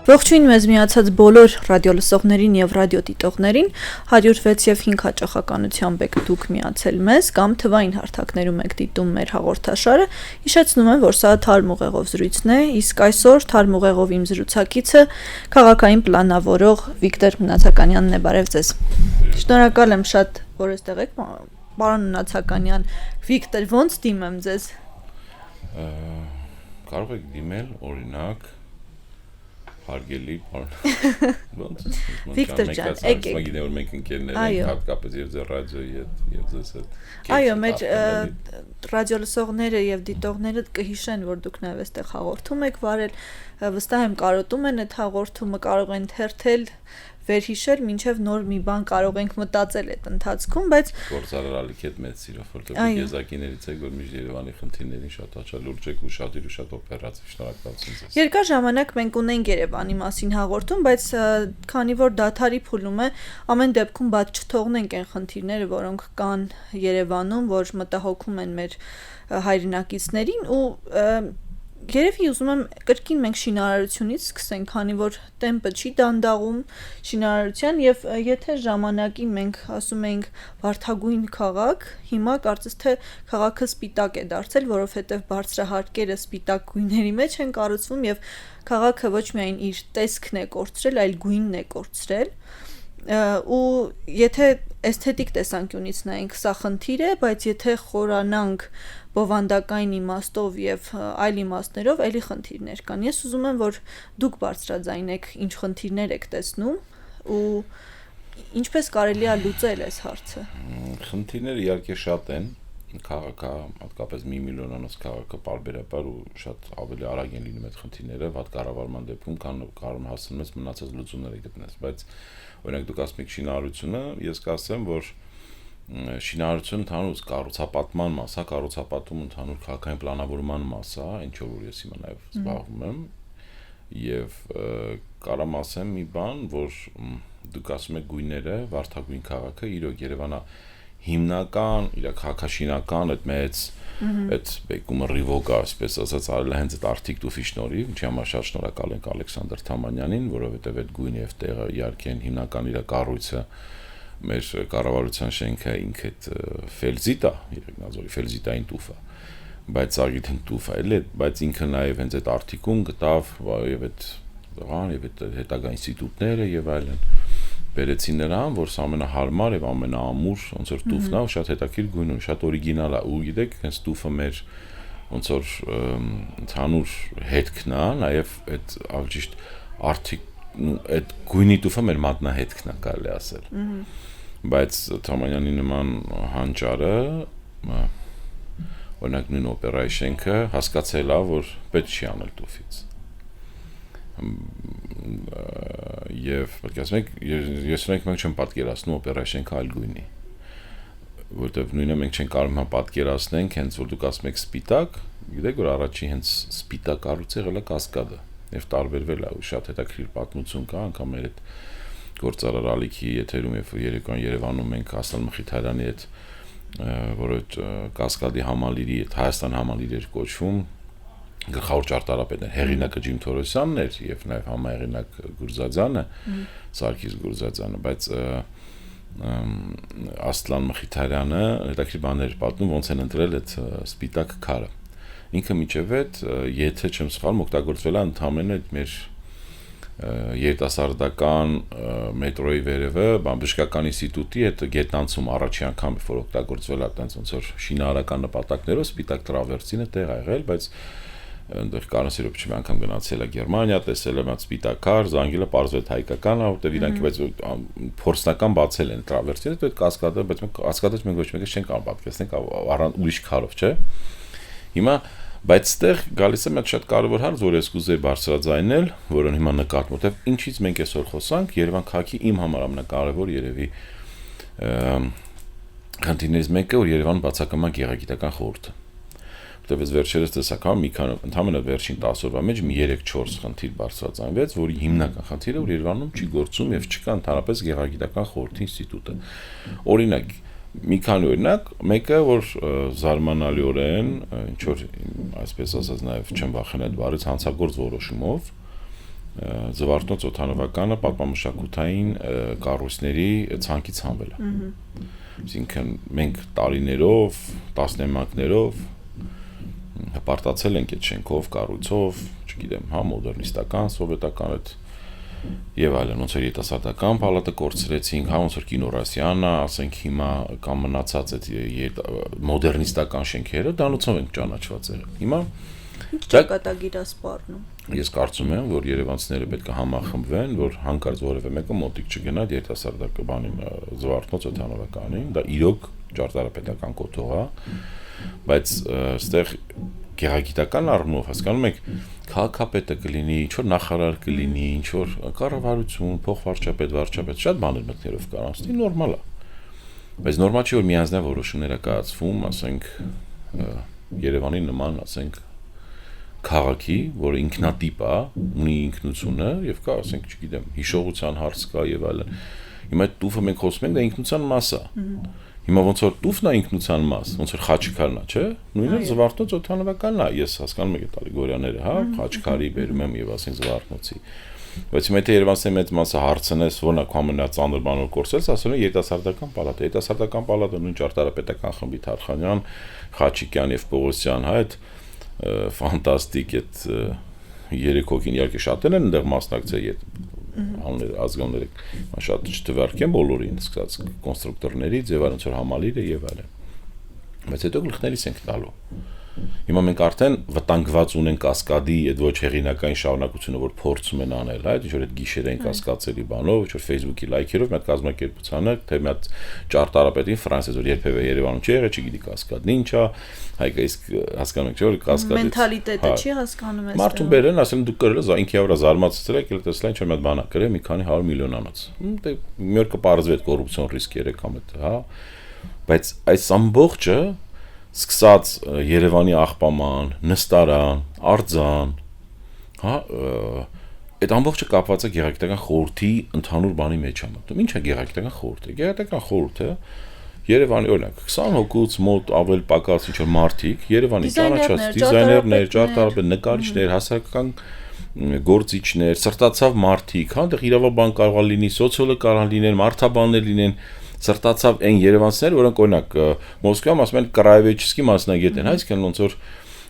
Ողջույն մեզ միացած բոլոր ռադիոլսողներին եւ ռադիոդիտողներին 106 եւ 5 հաճախականությամբ եք դուք միացել մեզ կամ թվային հարթակներում եք դիտում մեր հաղորդաշարը։ Հիշեցնում եմ, որ սա թարմ ուղեղով զրույցն է, իսկ այսօր թարմ ուղեղով իմ զրուցակիցը քաղաքային պլանավորող Վիկտոր Մնացականյանն է։ Բարև ձեզ։ Շնորհակալ եմ շատ, որ այստեղ եք, պարոն Մնացականյան։ Վիկտոր, ոնց դիմեմ ձեզ։ Կարող եք դիմել օրինակ Հարգելի ոնց Վիկտոր ջան, եկեք։ Մագինեոր մենք ընկերներ ենք հատկապես եւ ձեր ռադիոյի եւ ձեզ հետ։ Այո, մեր ռադիոլսողները եւ դիտողները կհիշեն, որ դուք նաեւ այստեղ հաղորդում եք վարել, վստահ եմ կարոտում են այդ հաղորդումը, կարող են թերթել, վերհիշել, մինչև նոր մի բան կարող ենք մտածել այդ ընթացքում, բայց գործարարալիք հետ մեծ սիրով, որտեղ եզակիներից եք, որ միշտ Երևանի խնդիրներին շատ հաճալուրջ եք ու շատ օպերատիվ, շնորհակալություն ձեզ։ Երկար ժամանակ մենք ունենք Երևանի մասին հաղորդում, բայց քանի որ դադարի փուլում է, ամեն դեպքում բաց չթողնենք այն խնդիրները, որոնք կան Երևանում, որ մտահոգում են մեր հայրենակիցներին ու Երևի ուզում եմ կրկին մենք շինարարությունից սկսենք, քանի որ տեմպը չի դանդաղում շինարարության եւ եթե ժամանակին մենք ասում ենք վարդագույն քաղաք, հիմա կարծես թե քաղաքը սպիտակ է դարձել, որովհետեւ բարձրահարկերը սպիտակ գույների մեջ են կառուցվում եւ քաղաքը ոչ միայն իր տեսքն է կորցրել, այլ գույնն է կորցրել ու եթե էսթետիկ տեսանկյունից նայենք սա խնդիր է, բայց եթե խորանանք բովանդակային իմաստով եւ այլ իմաստներով էլի խնդիրներ կան։ Ես ուզում եմ, որ դուք բարձրաձայնեք ինչ խնդիրներ եք տեսնում ու ինչպես կարելի է լուծել այս հարցը։ Խնդիրները իհարկե շատ են, քաղաքը, հատկապես 1 միլիոնանոց քաղաքը պարբերաբար ու շատ ավելի արագ են լինում այդ խնդիրները, վատ կառավարման դեպքում կարող հասնում ես մնացած լուծումները գտնես, բայց օրինակ դուք ասում եք շինարարությունը, ես կասեմ, որ շինարարությունը ընդհանուր կառուցապատման մաս է, կառուցապատում ընդհանուր քաղաքային պլանավորման մաս է, ինչով որ ես հիմա նաև զբաղվում եմ, եւ կարամ ասեմ մի բան, որ դուք ասում եք գույները, վարդագույն քաղաքը, իրոք Երևանը հիմնական, իր քաղաքաշինական այդ մեծ այդ բեկումը ռիվոգա, այսպես ասած, արել հենց այդ Արթիկ տուֆի շնորհիվ, ինչի համար շատ շնորհակալ ենք Ալեքսանդր Թամանյանին, որովհետև այդ գույնը եւ տեղը իհարկե հիմնական իր կառույցը մեր կառավարության շենքը ինքը այդ ֆելզիտա, Երևանազորի ֆելզիտային տուֆը, բայց արգիթեն տուֆը էլ է, բայց ինքը նաեւ հենց այդ Արթիկում գտավ եւ այդ դրան եւ այդ հետագա ինստիտուտները եւ այլն բերեցին նրան, որ սա ամենահարմար եւ ամենաամուր ոնց որ տուֆն է, շատ հետաքրքիր գույն ու շատ օրիգինալ է ու գիտեք, հենց տուֆը մեր ոնց որ ընդհանուր հետքն է, նաեւ այդ աղջիշտ Արթիկ այդ գույնի տուֆը մեր մատնահետքն է կարելի ասել։ Բայց Թամանյանի նման հանճարը օրինակ նույն օպերայի շենքը հասկացել է, որ պետք չի անել տուֆից։ Եվ պետք է ասենք, ես մենք չեմ պատկերացնում օպերայի շենքը այլ գույնի, որտեվ նույնը մենք չենք կարող պատկերացնենք, հենց որ դուք ասում եք սպիտակ, գիտեք որ առաջի հենց սպիտակ կառույցը եղել է Կասկադը եւ տարբերվել է ու շատ հետաքրքիր պատմություն կա, անգամ մեր այդ գործարարալիքի եթերում եւ Երևանում մենք Ասլան Մխիթարյանի այդ որ այդ Կասկադի համալիրի այդ Հայաստան համալիր էր կոչվում գլխավոր ճարտարապետն հեղինակը Ջիմ Թորոսյանն էր եւ նաեւ համահեղինակ Գուրզադյանը, Սարգիս Գուրզադյանը, բայց Ասլան Մխիթարյանը հետաքրքիր բաներ պատմում ոնց են ընտրել այդ սպիտակ քարը։ Ինքը միջև այդ եթե չեմ սխալվում օգտագործվել է ընդհանրապես այդ մեր երիտասարդական մետրոյի վերևը բժշկական ինստիտուտի այդ գետնանցում առաջի անգամ որ օգտագործվել է այդպես ոնց որ շինարարական նպատակներով սպիտակ տրավերսինը տեղ ա եղել, բայց այնտեղ կանասիրով չի անգամ գնացել է Գերմանիա, տեսել եմ այդ սպիտակ քար, զանգելը պարզվեց հայկական, որտեղ իրանք բայց փորձնական բացել են տրավերսինը, այդ Կասկադը, բայց մենք Կասկադը մենք ոչ մեկը չենք կարող պատկերացնենք առանց ուրիշ քարով, չէ։ Հիմա բայց այդտեղ գալիս է շատ կարևոր հարց, որ ես կուզեի բարձրաձայնել, որը հիմա նկատում, որտեղ ինչից մենք այսօր խոսանք, Երևան քաղաքի իմ համար ամենակարևոր երևի խնդիրներից մեկը, որ Երևան բացակայում գեղագիտական խորհուրդը։ Որտեղ ես վերջերս տեսակամ մի քանի ընդհանրապես վերջին 10 օրվա մեջ մի 3-4 խնդիր բարձրաձայնվեց, որի հիմնական խնդիրը որ Երևանում չի գործում եւ չկա ընդհանրապես գեղագիտական խորհրդի ինստիտուտը։ Օրինակ մի քանի օրինակ, մեկը որ զարմանալիորեն ինչ որ այսպես ասած նաև չեմ վախենա այդ բառից հանցագործ որոշումով Զվարթնոց օդանավականը պատմամշակութային կառույցների ցանկից հանվել է։ Այսինքն մենք տարիներով, տասնամյակներով հպարտացել ենք այդ շենքով, կառույցով, չգիտեմ, մոդեռնիստական, սովետական այդ եւ այլն, ոնց որ երիտասարդական պալատը կորցրեցինք, ոնց որ կինորասյանը, ասենք հիմա կամ մնացած այդ մոդեռնիստական շենքերը դանոցով ենք ճանաչված եղել։ Հիմա ինչ ճակատագիր է սպառնում։ Ես կարծում եմ, որ երևանցիները պետք է համախմբվեն, որ հանկարծ որևէ մեկը մոտիկ չգնա երիտասարդական բանին Զվարթնոց օդանավականին, դա իրոք ճարտարապետական կոթող է, բայց այստեղ գեղագիտական առումով հասկանում եք, քաղաքապետը կլինի, ինչ որ նախարար կլինի, ինչ որ կառավարություն, փոխվարչապետ, վարչապետ, շատ բաներ մտներով կարող ստի նորմալ է։ Բայց նորմալ չի որ միանձնյա որոշումներ է կայացվում, ասենք Երևանի նման, ասենք քաղաքի, որը ինքնատիպ է, ունի ինքնությունը եւ կա, ասենք, չգիտեմ, հիշողության հարց կա եւ այլն։ Հիմա այդ տուֆը մենք խոսում ենք, դա ինքնության մաս է։ Հիմա ոնց որ տուֆն է ինքնության մաս, ոնց որ Խաչիկարն է, չէ՞։ Նույնը Զվարթնոց օդանավականն է, ես հասկանում եմ այդ ալեգորիաները, հա, Խաչիկարի բերում եմ եւ ասենք Զվարթնոցի։ Բայց հիմա եթե Երևանցի մեծ մասը հարցնես, որն է ամենածանր բանով կորցրել, ասում են երիտասարդական պալատը։ Երիտասարդական պալատը նույն ճարտարապետական խմբի Թարխանյան, Խաչիկյան եւ Պողոսյան, հա, այդ ֆանտաստիկ այդ երեք հոգին իհարկե շատերն են այնտեղ մասնակցել այդ ազգանները շատ չթվարկեն բոլորին սկսած կոնստրուկտորներից եւ այլն, որ համալիրը եւ այլն, բայց հետո գլխներից ենք տալու։ Հիմա մենք արդեն վտանգված ունենք կասկադի այդ ոչ հեղինակային շարունակությունը, որ փորձում են անել, հա, ինչ որ այդ գիշերային կասկածելի բանով, ինչ որ Facebook-ի լայքերով, մի հատ կազմակերպությանը, թե մի հատ ճարտարապետին Ֆրանսիայից որ երբևէ Երևանում չի եղել, չգիտի կասկադն ինչ է, հայկը իսկ հասկանում եք, չէ՞ որ կասկադից մենթալիտետը չի հասկանում ես։ Մարդուն բերեն, ասեն դուք կրել ես, ինքի վրա զարմացել եք, ել տեսել ինչ որ մի հատ բան է կրել, մի քանի 100 միլիոնանոց։ Դե մի օր կպարզվի այդ կոռուպցիոն ռիսկերը կամ այդ, հա։ Բայց այս ամբողջը սկսած Երևանի աղբաման, նստարան, արձան, հա, այդ ամբողջը կապված է գեղագիտական խորհրդի ընդհանուր բանի մեջ է մտնում։ Ինչ է գեղագիտական խորհուրդը։ Գեղագիտական խորհուրդը Երևանի օրինակ 20 հոգուց մոտ ավել պակաս ինչ որ մարդիկ, Երևանի ճանաչած դիզայներներ, ճարտարապետ, նկարիչներ, հասարակական գործիչներ, սրտացավ մարդիկ, հա, դեռ իրավաբան կարող է լինի, սոցիոլոգ կարող է լինեն, մարդաբաններ լինեն, սրտացավ այն երևանցիներ, որոնք օրինակ Մոսկվայում ասում են կրայեվեչսկի մասնագետ են, հա, այսինքն ոնց որ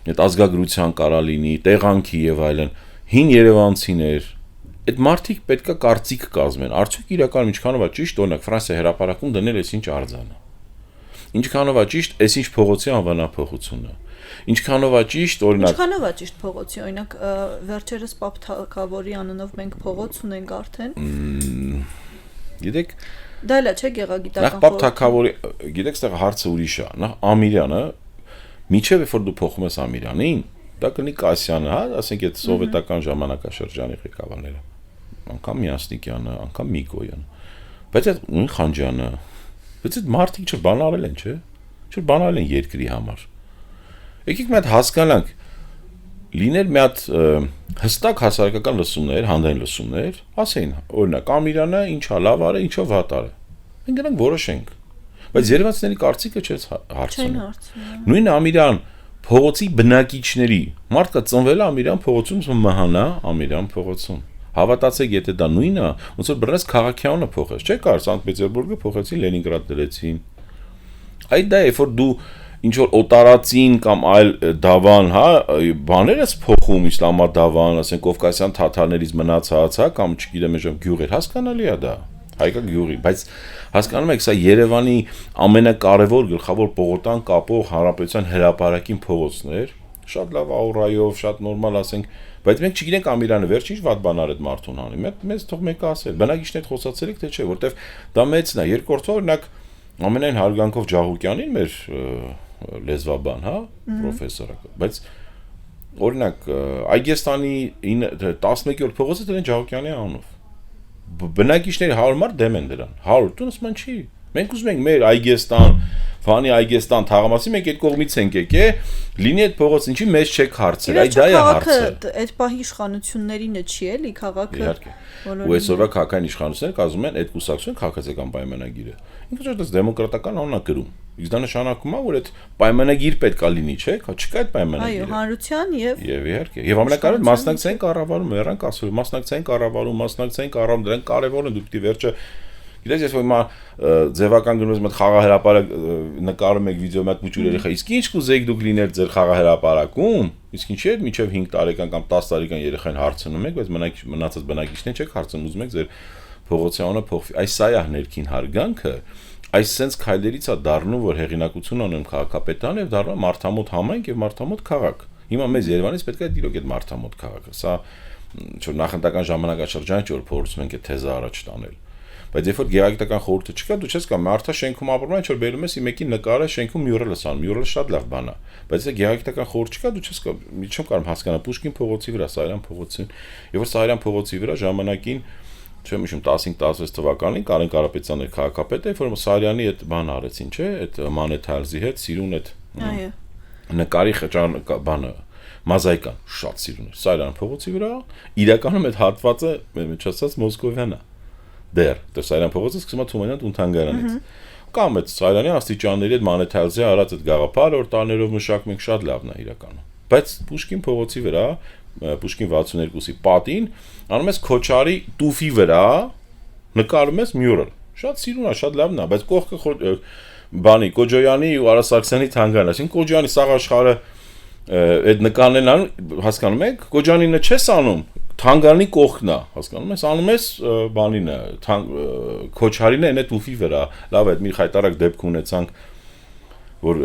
այդ ազգագրության կարա լինի, տեղանքի եւ այլն, հին երևանցիներ, այդ մարդիկ պետքա կարծիք կազմեն, արդյոք իրականում ինչքանով է ճիշտ, օրինակ Ֆրանսիա հրապարակում դնել էս ինչ արձանը, ինչքանով է ճիշտ, էս ինչ փողոցի անվանափոխությունը, ինչքանով է ճիշտ, օրինակ ինչքանով է ճիշտ փողոցի, օրինակ վերջերս Պապ Թագավորի անունով մենք փողոց ունենք արդեն։ Գիտեք, դա էլ է չէ գեղագիտական խորհուրդ։ Պապ Թագավորի, գիտեք, այստեղ հարցը ուրիշ է, նա Ամիրյանը, միջև երբ որ դու փոխում ես Ամիրյանին, դա կլինի Կասյանը, հա, ասենք այդ սովետական ժամանակաշրջանի ղեկավարները, անգամ Միասնիկյանը, անգամ Միկոյանը, բայց այդ նույն Խանջյանը, բայց այդ մարդիկ չէ բան արել են, չէ՞, չէ բան արել են երկրի համար։ Եկեք մի հատ հասկանանք, լիներ մի հատ հստակ հասարակական լսումներ, հանրային լսումներ, ասեին, օրինակ Ամիրյանը ինչա լավ արել, ինչա վատ արել։ Մենք գնանք որոշենք։ Բայց երևանցիների կարծիքը չէ հարցնում։ Նույն Ամիրյան փողոցի բնակիչների մարդկա ծնվել է Ամիրյան փողոցում, մահանա Ամիրյան փողոցում։ Հավատացեք, եթե դա նույնն է, ոնց որ բռնես քաղաքյանը փոխես, չէ՞ կար Սանկտ Պետերբուրգը փոխեցին Լենինգրադ դրեցին։ Այդ դա է, որ դու ինչ որ օտարածին կամ այլ դավան, հա, բաներ ես փոխում իսլամադավան, ասենք Կովկասյան թաթարներից մնացած, հա, կամ չգիտեմ, այժմ գյուղեր, հասկանալի է դա, հայկական գյուղի, բայց հասկանում եք, սա Երևանի ամենակարևոր գլխավոր պողոտան կապող հանրապետության հրապարակին փողոցն էր, շատ լավ աուրայով, շատ նորմալ, ասենք, բայց մենք չգիտենք Ամիրյանը վերջ ինչ վատ բան արեց մարդուն հանի, մեզ թող մեկը ասել, բնակիչներ խոսացել եք թե չէ, որտեվ դա մեծն է, երկրորդը օրինակ ամենայն հարգանքով Ջահուկյանին մեր լեզվաբան, հա, պրոֆեսորը, բայց օրինակ Այգեստանի 11-րդ փողոցը դրեն Ջահուկյանի անունով։ Բնակիչների 100 մարդ դեմ են դրան։ 100 տունս ման չի։ Մենք ուզում ենք մեր Այգեստան, Վանի Այգեստան թաղամասի մենք այդ կողմից ենք եկել, լինի այդ փողոց ինչի մեզ չեք հարցել, այ դա է հարցը։ Այդ պահի իշխանություններինը չի էլի քաղաքը։ Իհարկե։ Ու այսօրվա քաղաքային իշխանությունները կազմում են այդ կուսակցություն քաղաքացիական պայմանագիրը։ Ինքը շատ դեմոկրատական անունա գրում։ Իսկ դա նշանակում է, որ այդ պայմանագիր պետք է լինի, չէ՞, չկա այդ պայմանագիրը։ Այո, հանրության եւ իհարկե։ Եվ ամենակարևորը մասնակցային կառավարում, երանք ասում, մասնակցային կառավարում, դրանք կարևոր են, դու պիտի վերջը գիտես, ես որ հիմա ձևական գնում եմ խաղահրապարակ նկարում եք վիդեո մեկ մուճ երեխա, իսկ ինչ կուզեիք դուք լիներ ձեր խաղահրապարակում, իսկ ինչի՞ է մինչև 5 տարեկան կամ 10 տարեկան երեխային հարցնում եք, բայց մնացած բնակիչներին չեք հարցնում, ուզում եք ձեր փողոցի անունը փոխվի։ Այս սա է ներքին հարգանքը, այս sense քայլերից է դառնում, որ հեղինակություն ունեմ քաղաքապետարան եւ դառնում մարդամոտ համայնք եւ մարդամոտ քաղաք։ Հիմա մեզ Երևանից պետք է դիրոք այդ մարդամոտ քաղաքը։ Սա ինչ որ նախընտրական ժամանակաշրջան չէ, որ փորձում ենք այդ թեզը առաջ տանել։ Բայց երբ որ գեղագիտական խորհուրդը չկա, դու չես կամ մարդը շենքում ապրում է, ինչ որ բերում ես մեկի նկարը շենքում մյուրելը սանում, մյուրելը շատ լավ բան է, բայց եթե գեղագիտական խորհուրդ չկա, դու չես կամ միջում կարող հասկանալ Պուշկին փողոցի վրա, Սարյան փողոցին, եւ որ Սարյան փողոցի վրա ժամանակին չեմ հիշում 15-16 թվականին Կարեն Կարապետյանն էր քաղաքապետը, որ Սարյանի այդ բանը արեցին, չէ՞, այդ Մանեթալզի հետ սիրուն այդ նկարի խճան բանը մոզաիկան շատ սիրուն էր Սարյան փողոցի վրա, իրականում այդ հատվածը միջոցած Մոսկովյան է։ Դեր, դե Սարյան փողոցը սկսում է Թումանյան տուն-թանգարանից։ Կամ այդ Սարյանի աստիճանների այդ Մանեթալզի արած այդ գաղափարը, որ տարներով մշակում ենք, շատ լավն է իրականում։ Բայց Պուշկին փողոցի վրա, Պուշկին 62-ի պատին, անում ես Քոչարի տուֆի վրա, նկարում ես մյուրել։ Շատ սիրուն է, շատ լավն է, բայց կողքը բանի Կոջոյանի ու Արա Սարգսյանի թանգարանն է, այսինքն Կոջոյանի սաղ աշխարհը այդ նկարներն անում, հասկանում եք, Կոջանինը չես անում, թանգարանի կողքն է, հասկանում ես, անում ես բանինը, Քոչարինը այն է տուֆի վրա, լավ այդ մի խայտարակ դեպք ունեցանք, որ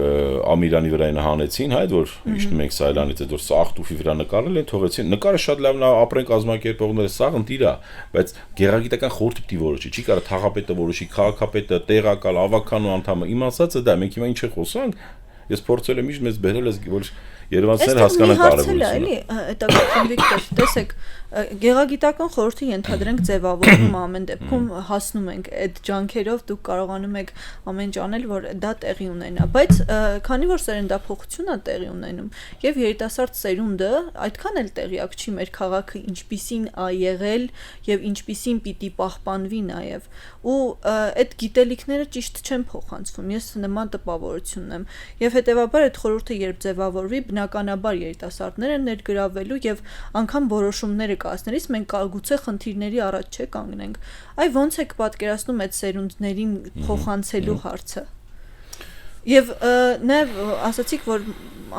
Ամիրյանի վրա այն հանեցին, հա, այդ որ իջնում ենք Սայլանից, այդ որ սաղ տուֆի վրա նկարել են, թողեցին, նկարը շատ լավն է, ապրեն կազմակերպողները, սաղ ընտիր է, բայց գեղագիտական խորհուրդը պիտի որոշի, չի կարող թաղապետը որոշի, քաղաքապետը, տեղակալ, ավականու անդամը, իմ ասածը դա, մենք հիմա ինչ է խոսանք, ես փորձել եմ միշտ մեզ բերել ես, որ երևանցիները հասկանան կարևորությունը։ Այստեղ Վիկտոր, տեսեք, գեղագիտական խորհրդի ենթադրենք ձևավորումը ամեն դեպքում հասնում ենք այդ ջանքերով, դուք կարողանում եք ամեն ինչ անել, որ դա տեղի ունենա, բայց քանի որ սերնդափոխություն է տեղի ունենում եւ երիտասարդ սերունդը այդքան էլ տեղյակ չի մեր քաղաքը ինչպիսին ա եղել եւ ինչպիսին պիտի պահպանվի նաեւ ու այդ գիտելիքները ճիշտ չեն փոխանցվում, ես նման տպավորություն ունեմ եւ հետեւաբար այդ խորհուրդը երբ ձևավորվի բնականաբար երիտասարդները ներգրավելու եւ անգամ որոշումները կայացնելիս մենք գուցե խնդիրների առաջ կանգնենք։ Այ ոնց եք պատկերացնում այդ սերունդներին փոխանցելու հարցը։ Եվ նաեւ ասացիք, որ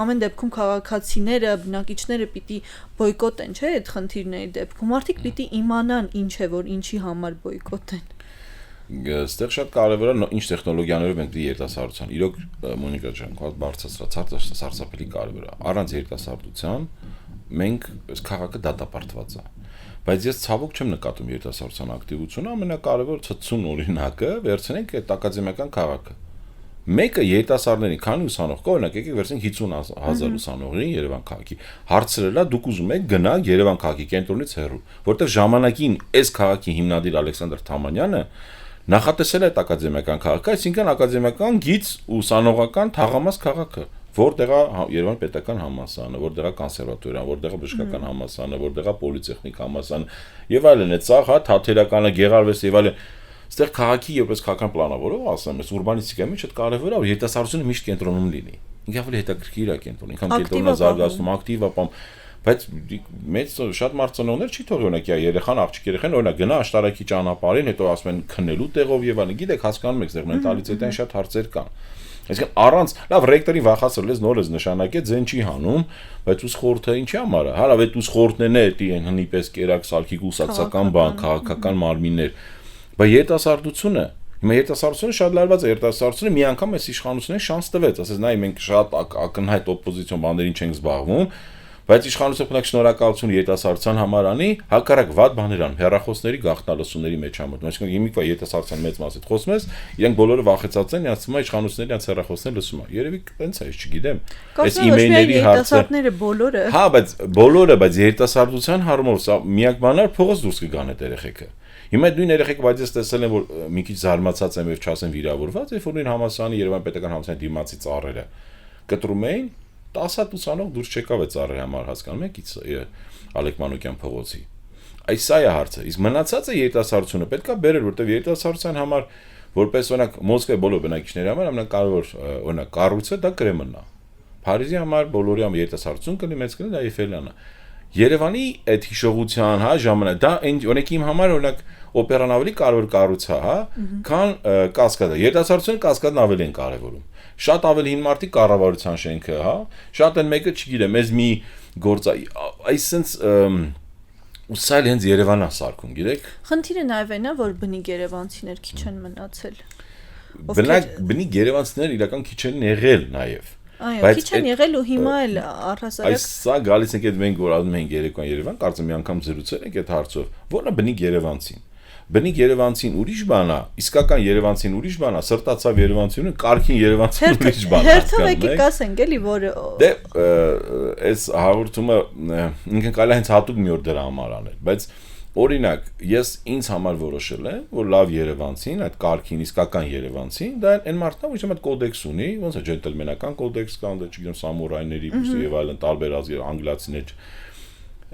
ամեն դեպքում քաղաքացիները, բնակիչները պիտի բոյկոտեն, չէ՞, այդ խնդիրների դեպքում։ Մարդիկ պիտի իմանան ինչ է, որ ինչի համար բոյկոտեն։ Այստեղ շատ կարևոր է ինչ տեխնոլոգիաներով մենք դի երիտասարդության։ Իրոք Մոնիկա ջան, կոդ բարձրացրած սարսափելի կարևոր է։ Առանց երիտասարդության մենք քաղաքը դատապարտված է։ Բայց ես ցավոք չեմ նկատում երիտասարդության ակտիվությունը, ամենակարևոր ցցուն օրինակը վերցնենք այդ ակադեմիական քաղաքը։ Մեկը երիտասարդների քանի ուսանող կա, օրինակ եկեք վերցնենք 50,000 ուսանողների Երևան քաղաքի։ Հարցրելա դուք ուզում եք գնալ Երևան քաղաքի կենտրոնից հեռու, որտեղ ժամանակին այս քաղաքի հիմնադիր Ալեքսանդր Թամանյանը նախատեսել է այդ ակադեմիական քաղաքը, այսինքն ակադեմիական գիծ ուսանողական թաղամաս քաղաքը, որտեղ է Երևան պետական համալսարանը, որտեղ է կոնսերվատորիան, որտեղ է բժշկական համալսարանը, որտեղ է պոլիտեխնիկ համալսարանը եւ այլն, այդ սա հա թատերականը, գեղարվեստը եւ այլն։ Այստեղ քաղաքի երբես քաղաքական պլանավորող ասեմ, այս ուրբանիստիկայի մեջ շատ կարևոր է, որ երիտասարդությունը միշտ կենտրոնում լինի։ Ինքը ավելի հետաքրքիր է կենտրոնում, ինքան կենտրոնը զարգացնում, ակտիվ է պամ, բայց մեծ շատ մարդ ծնողներ չի թողի օրինակ երեխան, աղջիկ երեխան օրինակ գնա աշտարակի ճանապարհին, հետո ասում են քննելու տեղով եւ այլն, գիտեք հասկանում եք, ձեր մենտալիտետային շատ հարցեր կան։ Այսինքն առանց լավ ռեկտորին վախացրել ես նորից նշանակեց ձեն չի հանում, բայց ուս խորհուրդը ինչի համար է։ Հա լավ այդ ուս խորհուրդներն է դի հնի պես կերակ սալքի կուսակցական բան, քաղաքական մարմիններ, բայց երիտասարդությունը հիմա երիտասարդությունը շատ լարված է, երիտասարդությունը մի անգամ այս իշխանություններին շանս տվեց, ասես նայ մենք շատ ակնհայտ օպոզիցիոն բաներին չենք զբաղվում, բայց իշխանությունը փնակ շնորհակալություն երիտասարդության համար անի, հակառակ վատ բաներ ան, հերախոսների գաղտնալսումների մեջ ամոթ։ Այսինքն հիմիկվա երիտասարդության մեծ մասից խոսում ես, իրենք բոլորը վախեցած են, ասում են իշխանությունների անց հերախոսներ լսում է։ Երևի տենց է, չգիտեմ։ Այս իմեյլների հարցը։ Երիտասարդները բոլորը։ Հա, բայց բոլորը, բայց երիտասարդության հարմով սա միակ բանն է, փողոց դուրս կգան այդ երեխեքը։ Հիմա նույն երեխեք բայց ես տեսել եմ որ մի քիչ զարմացած եմ եւ չասեմ վիրավորված, երբ որ նույն համալսարանի Երևան պետական համալսարանի դիմացի ծառերը կտրում էին 10 հատ ուսանող դուրս չեկավ է ծառերի համար, հասկանում եք, Ալեք Մանուկյան փողոցի։ Այս սա է հարցը։ Իսկ մնացածը երիտասարդությունը պետքա բերել, որտեղ երիտասարդության համար որպես օրինակ Մոսկվայի բոլոր բնակիչների համար ամենակարևոր օրինակ կառույցը դա Կրեմլնն է։ Փարիզի համար բոլորի համար երիտասարդություն կլինի, մեծ կլինի, դա Էյֆելյանն է։ Երևանի այդ հիշողության, հա, ժամանակ դա օրինակ իմ համար օրինակ օպերան ավելի կարևոր կառույց է, հա, քան Կասկադը։ Երիտասարդությունը Կասկադն ավելի են կարևորում։ Շատ ավելի հին մարդիկ կառավարության շենքը, հա, շատ են մեկը չգիտեմ, այս մի գործ այսինքն ու սա հենց Երևանն է սարքում, գիտեք։ Խնդիրը նաև այն է, որ բնիկ երևանցիներ քիչ են մնացել։ Բնիկ երևանցիներ իրական քիչ են եղել նաև։ Այո, քիչ են եղել ու հիմա էլ առհասարակ Սա գալիս ենք այդ մենք որ ասում ենք Երևան Երևան, կարծեմ մի անգամ զրուցել ենք այդ հարցով, որն է բնիկ երևանցին։ Բնիկ երևանցին ուրիշ բան է, իսկական երևանցին ուրիշ բան է, սրտացավ երևանցիությունը, կարքին երևանցին ուրիշ բան է։ Հերթով եկեք ասենք էլի, որ դե այս հաղորդումը ինքն կարելի է հենց հատուկ մի օր դրա համար անել, բայց օրինակ ես ինձ համար որոշել եմ, որ լավ երևանցին, այդ կարքին իսկական երևանցին, դա այն մարդն է, որ իմ այդ կոդեքս ունի, ոնց է ջենտլմենական կոդեքս կան, դա չգիտեմ սամուրայների եւ այլն տարբեր ազգեր, անգլիացիներ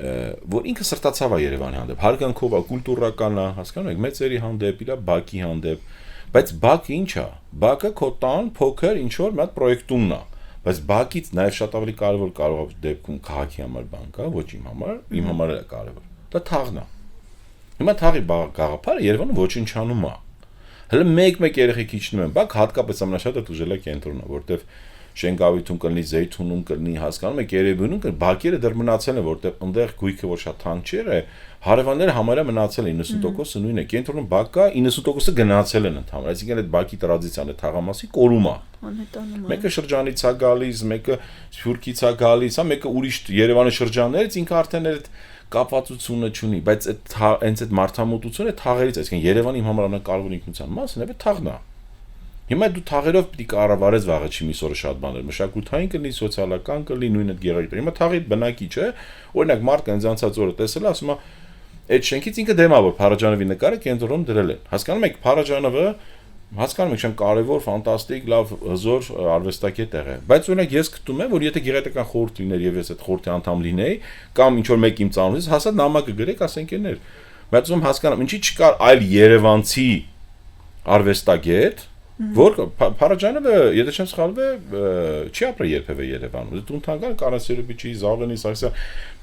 որ ինքը սրտացավ է Երևանի հանդեպ, հարգանքով է, կուլտուրական է, հասկանում եք, մեծերի հանդեպ, իր բակի հանդեպ, բայց բակը ինչ է, բակը քո տան փոքր ինչ որ մի հատ պրոյեկտումն է, բայց բակից նաև շատ ավելի կարևոր կարող է դեպքում քաղաքի համար բան կա, ոչ իմ համար է կարևոր, դա թաղն է, հիմա թաղի գաղափարը Երևանը ոչնչանում է, հələ մեկ երեխեք իջնում են, բակ հատկապես ամենաշատը դուժելա կենտրոնը, որտեվ Շենգավիթում կլինի, Զեյթունում կլինի, հասկանում եք, Երևանում կլինի, բակերը դեռ մնացել են, որտեղ այնտեղ գույքը որ շատ թանկ չէ, հարևանները համարյա մնացել են 90%-ը նույնն է, կենտրոնում բակա 90%-ը գնացել են ընդհանուր, այսինքն այդ բակի տրադիցիան է թաղամասի կորում է։ Մեկը շրջանից է գալիս, մեկը Սփյուռքից է գալիս, հա, մեկը ուրիշ Երևանի շրջաններից ինքը արդեն այդ կապվածությունը չունի, բայց հենց այդ մարդամոտությունը թաղերից, այսինքն Երևանի իմ համար ամենակարևոր ինքնության մասն է, դա թաղն է։ Հիմա դու թաղերով պիտի կառավարես վաղը չի միսօրը շատ բաներ, մշակութային կլինի, սոցիալական կլինի, նույն այդ գեղարի։ Հիմա թաղի բնակիչ է, օրինակ մարդը ինձ անցած օրը տեսել է, ասում է, այդ շենքից ինքը դեմ է, որ Փարաջանովի նկարը կենտրոնում դրել են։ Հասկանում եք, Փարաջանովը, հասկանում եք, շան կարևոր, ֆանտաստիկ, լավ, հզոր արվեստագետ է։ Բայց օրինակ ես գտնում եմ, որ եթե գեղարական խորհուրդ լիներ եւ ես այդ խորհրդի անդամ լինեի, կամ ինչ որ մեկ իմ ծանոթից, հաստատ նամակը գրեք, ասենք էներ։ Բայց ում հասկանում, ինչի չկար այլ երևանցի արվեստագետ որ Փարաջանովը, եթե չեմ սխալվում, չի ապրել երբևէ Երևանում։ Դու ընդհանրական Կարասերոբիչի, Զավենի, Սարգսյան,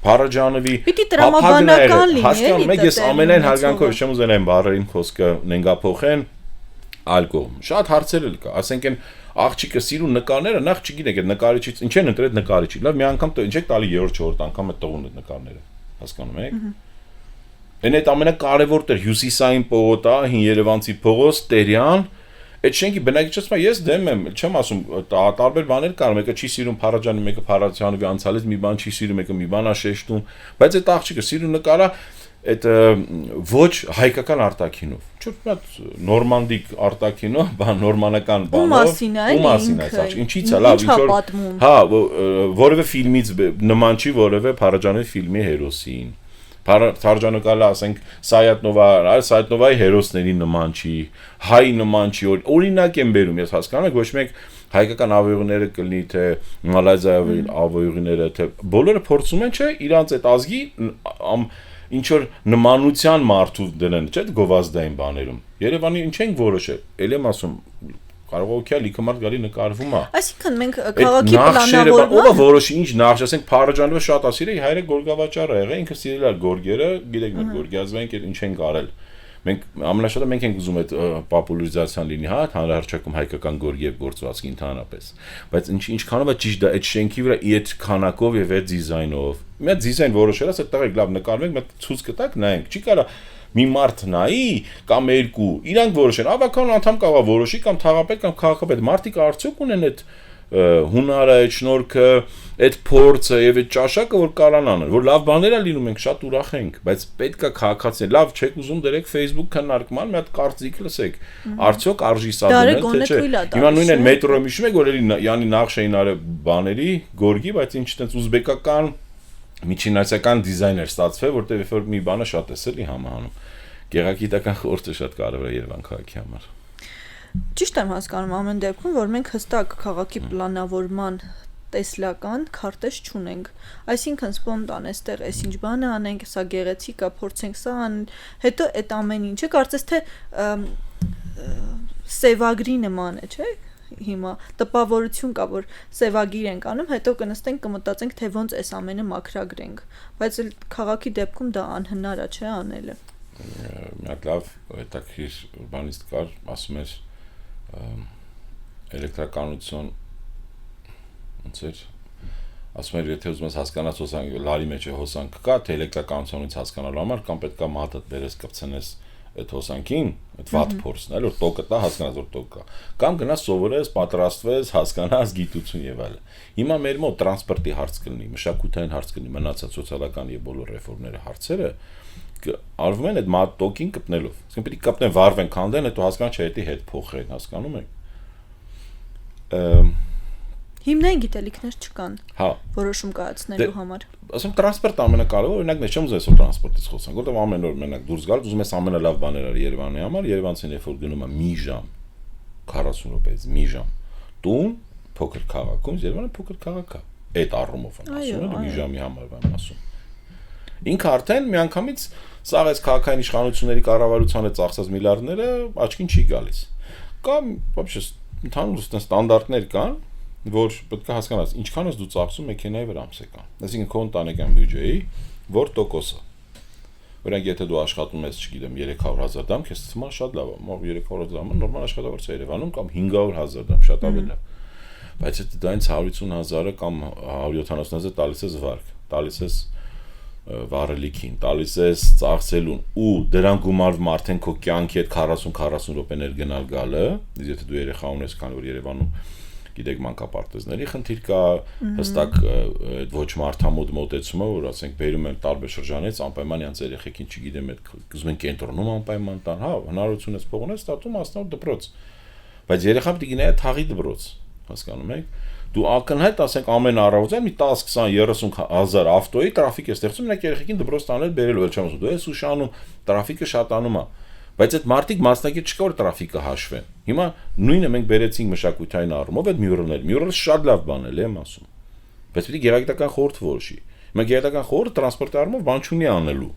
Փարաջանովի պիտի տրամաբանական լինի, հասկանում եք, ես ամենայն հարգանքով չեմ ուզենա այն բառերին խոսքը նենգափոխեն այլ կողմ։ Շատ հարցեր էլ կա, ասենք այն աղջիկը սիրուն նկարները, նախ չգիտեք այդ նկարիչից ինչ են ընտրել նկարիչի։ Լավ, մի անգամ ինչ եք տալի 3-4 անգամ այդ տղուն այդ նկարները։ Հասկանում եք։ Այն այդ ամենակարևոր տեղ Հյուսիսային պողոտա, հին Երևանցի փողոց, Տերյան Այդ շենքի բնակիչը ես դեմ եմ, չեմ ասում, տարբեր բաներ կար, մեկը չի սիրում Փարաջանի, մեկը Փարաջանովի անցյալից մի բան չի սիրում, մեկը մի բան է շեշտում, բայց այդ աղջիկը սիրուն նկարա այդ ոչ հայկական արտաքինով, չէ՞ նորմանդիկ արտաքինով, բան նորմանական բանով, ու մասին է, ինչի՞ց է, լավ, ինչ որ, հա, որևէ ֆիլմից նման չի որևէ Փարաջանովի ֆիլմի հերոսին։ Թարջանոկալը ասենք Սայաթնովայի հերոսների նման չի, հայ նման չի, օրինակ եմ բերում, ես հասկանում եք, ոչ մեկ հայկական ավոյողները կլինի, թե մալազիայի ավոյողները, թե բոլորը փորձում են, չէ, իրանց այդ ազգի ինչ որ նմանության մարդու դնեն, չէ, գովազդային բաներում։ Երևանի ինչ են որոշել, ել եմ ասում կարող օքեյ լիքը մարդ գալի նկարվում է։ Այսինքն մենք քաղաքի պլանավորումը ով որոշի ինչ նախշ, ասենք Փարաջանովը շատ է սիրել, հայրը գորգավաճառ է եղել, ինքը սիրել է գորգերը, գիտեք մեր գորգիազվենք ինչ են կարել։ Մենք ամենաշատը մենք ենք ուզում այդ պոպուլարիզացիան լինի, հա, հանրահարչակում հայկական գորգի եւ գործվածքի ընդհանրապես։ Բայց ինչքանով է ճիշտ դա այդ շենքի վրա այդ քանակով եւ այդ դիզայնով։ Մի հատ դիզայն որոշել է, այդ տղեկ լավ նկարում եք, մենք ցույց կտակ նայենք, չի կարա մի մարդ նայի կամ երկու, իրանք որոշեն, ավական անդամ կարող է որոշի կամ թաղապետ կամ քաղաքապետ, մարդիկ արդյոք ունեն այդ հունարը, այդ շնորհքը, այդ փորձը եւ այդ ճաշակը, որ կարան անեն, որ լավ բաներ է լինում, մենք շատ ուրախ ենք, բայց պետք է քաղաքացիներ, լավ չեք ուզում դրեք Facebook քննարկման, մի հատ կարծիք լսեք, արդյոք արժի սա դնել, թե չէ։ Հիմա նույնն են մետրոյը հիշում եք, որ էլի յանի նախշեին արել բաների, գորգի, բայց ինչ տենց ուզբեկական միջինասիական դիզայներ ստացվել, որտեղ երբ որ մի բանը շատ էս էլի համահանում։ Գեղագիտական խորհուրդը շատ կարևոր է Երևան քաղաքի համար։ Ճիշտ եմ հասկանում ամեն դեպքում, որ մենք հստակ քաղաքի պլանավորման տեսլական քարտեզ չունենք։ Այսինքն սպոնտան էստեղ էս ինչ բանը անենք, սա գեղեցիկ է, փորձենք սա անել, հետո այդ ամեն ինչը կարծես թե սևագրի նման է, չէ՞։ Հիմա տպավորություն կա, որ սևագիր ենք անում, հետո կնստենք կմտածենք, թե ոնց այս ամենը մաքրագրենք, բայց քաղաքի դեպքում դա անհնար է, չէ՞, անելը։ Մի հատ լավ հետաքրքիր ուրբանիստ կար, ասում էր էլեկտրականություն ոնց էր, ասում էր, եթե ուզում ես հասկանաս հոսանք, լարի մեջ է հոսանք կա, թե էլեկտրականությունից հասկանալու համար կամ պետք է մատդ բերես կպցնես այդ հոսանքին, այդ վատ փորձն, այլ որ տոկը տա, հասկանաս որ տոկ կա, կամ գնաս սովորես, պատրաստվես, հասկանաս գիտություն եւ այլն։ Հիմա մեր մոտ տրանսպորտի հարց կլինի, մշակութային հարց կլինի, մնացած սոցիալական եւ բոլոր ռեֆորմները հարցերը արվում են այդ մատ տոկին կպնելով։ Իսկ պետք է կպնեն, վառվեն, քանդեն, հետո հասկանան չէ, դա հետ փոխեն, հասկանում եք։ Հիմնային գիտելիքներ չկան։ Հա, որոշում կայացնելու համար։ Ասում տրանսպորտը ամենակարևորը, օրինակ մենք չեմ ուզում այսօր տրանսպորտից խոսանք, որտեղ ամեն օր մենակ դուրս գալ, ուզում ես ամենալավ բաները Երևանի համար, Երևանցին երբ որ գնում է մի ժամ 40 րոպեից մի ժամ տուն, փոքր քաղաքում, Երևանը փոքր քաղաք է։ Այդ առումով եմ ասում, մի ժամի համար եմ ասում։ Ինքը արդեն միանգամից սաղ այս քաղաքային իշխանությունների կառավարությանը ծախսած միլիարդները աչքին չի գալիս։ Կամ вообще ընդհանուր ստանդարտներ կան, որ պետք է հասկանաս, ինչքան ես դու ծախսում մեքենայի վրա ամսական։ Այսինքն քո ընտանեկան բյուջեի որ տոկոսը։ Օրինակ եթե դու աշխատում ես, չգիտեմ, 300,000 դրամ, քեզ թվում է շատ լավ է, 300,000 դրամը նորմալ աշխատավարձ է Երևանում կամ 500,000 դրամ, շատ ավելի լավ։ Բայց եթե դա ինձ 150,000-ը կամ 170,000-ը տալիս ես վարկ, տալիս ես վարելիքին, տալիս ես ծախսելուն ու դրան գումարվում արդեն քո կյանքի հետ 40 րոպեներ գնալ գալը, իսկ եթե դու երեխա ունես, քանի որ Երևանում գիտեք մանկապարտեզների խնդիր կա, հստակ այդ ոչ մարդամոտ մոտեցումը, որ ասենք բերում են տարբեր շրջանից, անպայման յանց երեխեքին չգիտեմ, այդ ուզում են կենտրոնում անպայման տան, հա, հնարավորություն ես փող ունես, ստատում հասնալ դպրոց։ Բայց երեխան պիտի գնա թաղի դպրոց, հասկանում եք։ Դու ակնհայտ ասենք ամեն առավոտյան մի 10, 20, 30,000 ավտոյի տրաֆիկ է ստեղծում, մենակ երեխեքին դպրոց տանել բերելու, էլ չեմ ասում, դու ես ուշանում, տրաֆիկը շատանում է։ Բայց այդ մարտիկ մասնակից չկա որ տրաֆիկը հաշվեն։ Հիմա նույնը մենք բերեցինք մշակութային առումով այդ մյուրըները շատ լավ բան է, եմ ասում։ Բայց պիտի գեղագիտական խորհուրդ որոշի։ Հիմա գեղագիտական խորհուրդը տրանսպորտի առումով բան չունի անելու։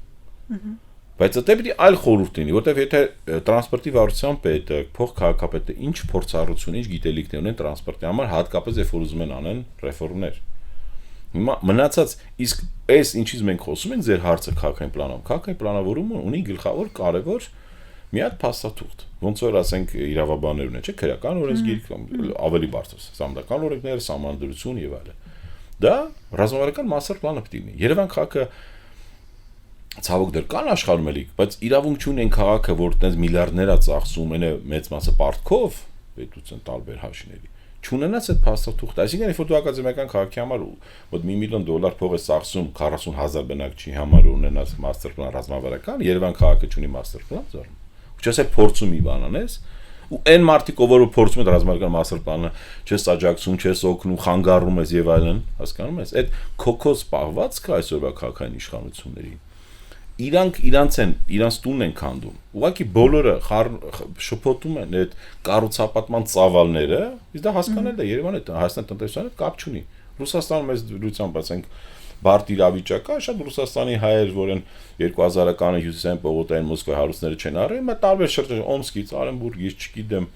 Բայց դա պիտի այլ խորհուրդ լինի, որտեղ եթե տրանսպորտի վարչության պետը, փող քաղաքապետը ինչ փորձառություն, ինչ գիտելիքներ ունեն տրանսպորտի համար, հատկապես երբ որ ուզում են անեն ռեֆորմներ։ Հիմա մնացած իսկ այս ինչից մենք խոսում ենք ձեր հարցը քաղաքային պլանով։ Քաղաքային պլանավորումը ունի գլխավոր կարևոր մի հատ փաստաթուղթ, ոնց որ ասենք իրավաբաններ ունեն, չէ՞, քրեական օրենսգիր կամ ավելի բարձր, սահմանադրական օրենքներ, սահմանադրություն եւ այլն։ Դա ռազմավարական master plan-ը պիտի լինի։ Երևան քաղաքը ցավոք դեռ կան աշխարհում էլի, բայց իրավունք չունեն քաղաքը, որ տենց միլիարդներ է ծախսում, այնը մեծ մասը պարտքով պետության տարբեր հաշիվների։ Չունենաց այդ փաստաթուղթը, այսինքն երբ որ դու ակադեմիական քաղաքի համար մոտ $1 միլիոն փող ես ծախսում 40,000 բնակչի համար ունենաս master plan ռազմավարական, Երևան քաղաքը չունի master plan, զարմ։ Չես է փորձում մի բան անես, ու այն մարդիկ, ով փորձում են ռազմական master plan-ը, չես աջակցում, չես օգնում, խանգարում ես եւ այլն, հասկանում ես, այդ քոքոս պահվածքը այսօրվա քաղաքային իշխանությունների իրանց տունն են քանդում։ Ուղղակի բոլորը շփոթում են այդ կառուցապատման ծավալները, իսկ դա հասկանալի է, Երևանը Հայաստան տնտեսությանը կապ չունի։ Ռուսաստանում մեծ դրությամբ ասենք բարդ իրավիճակա, շատ Ռուսաստանի հայեր, որ են 2000-ականը հյուսիսային պողոտային Մոսկվայի հարուստները չեն առել, հիմա տարբեր շրջան Օմսկից, Արենբուրգից, չգիտեմ,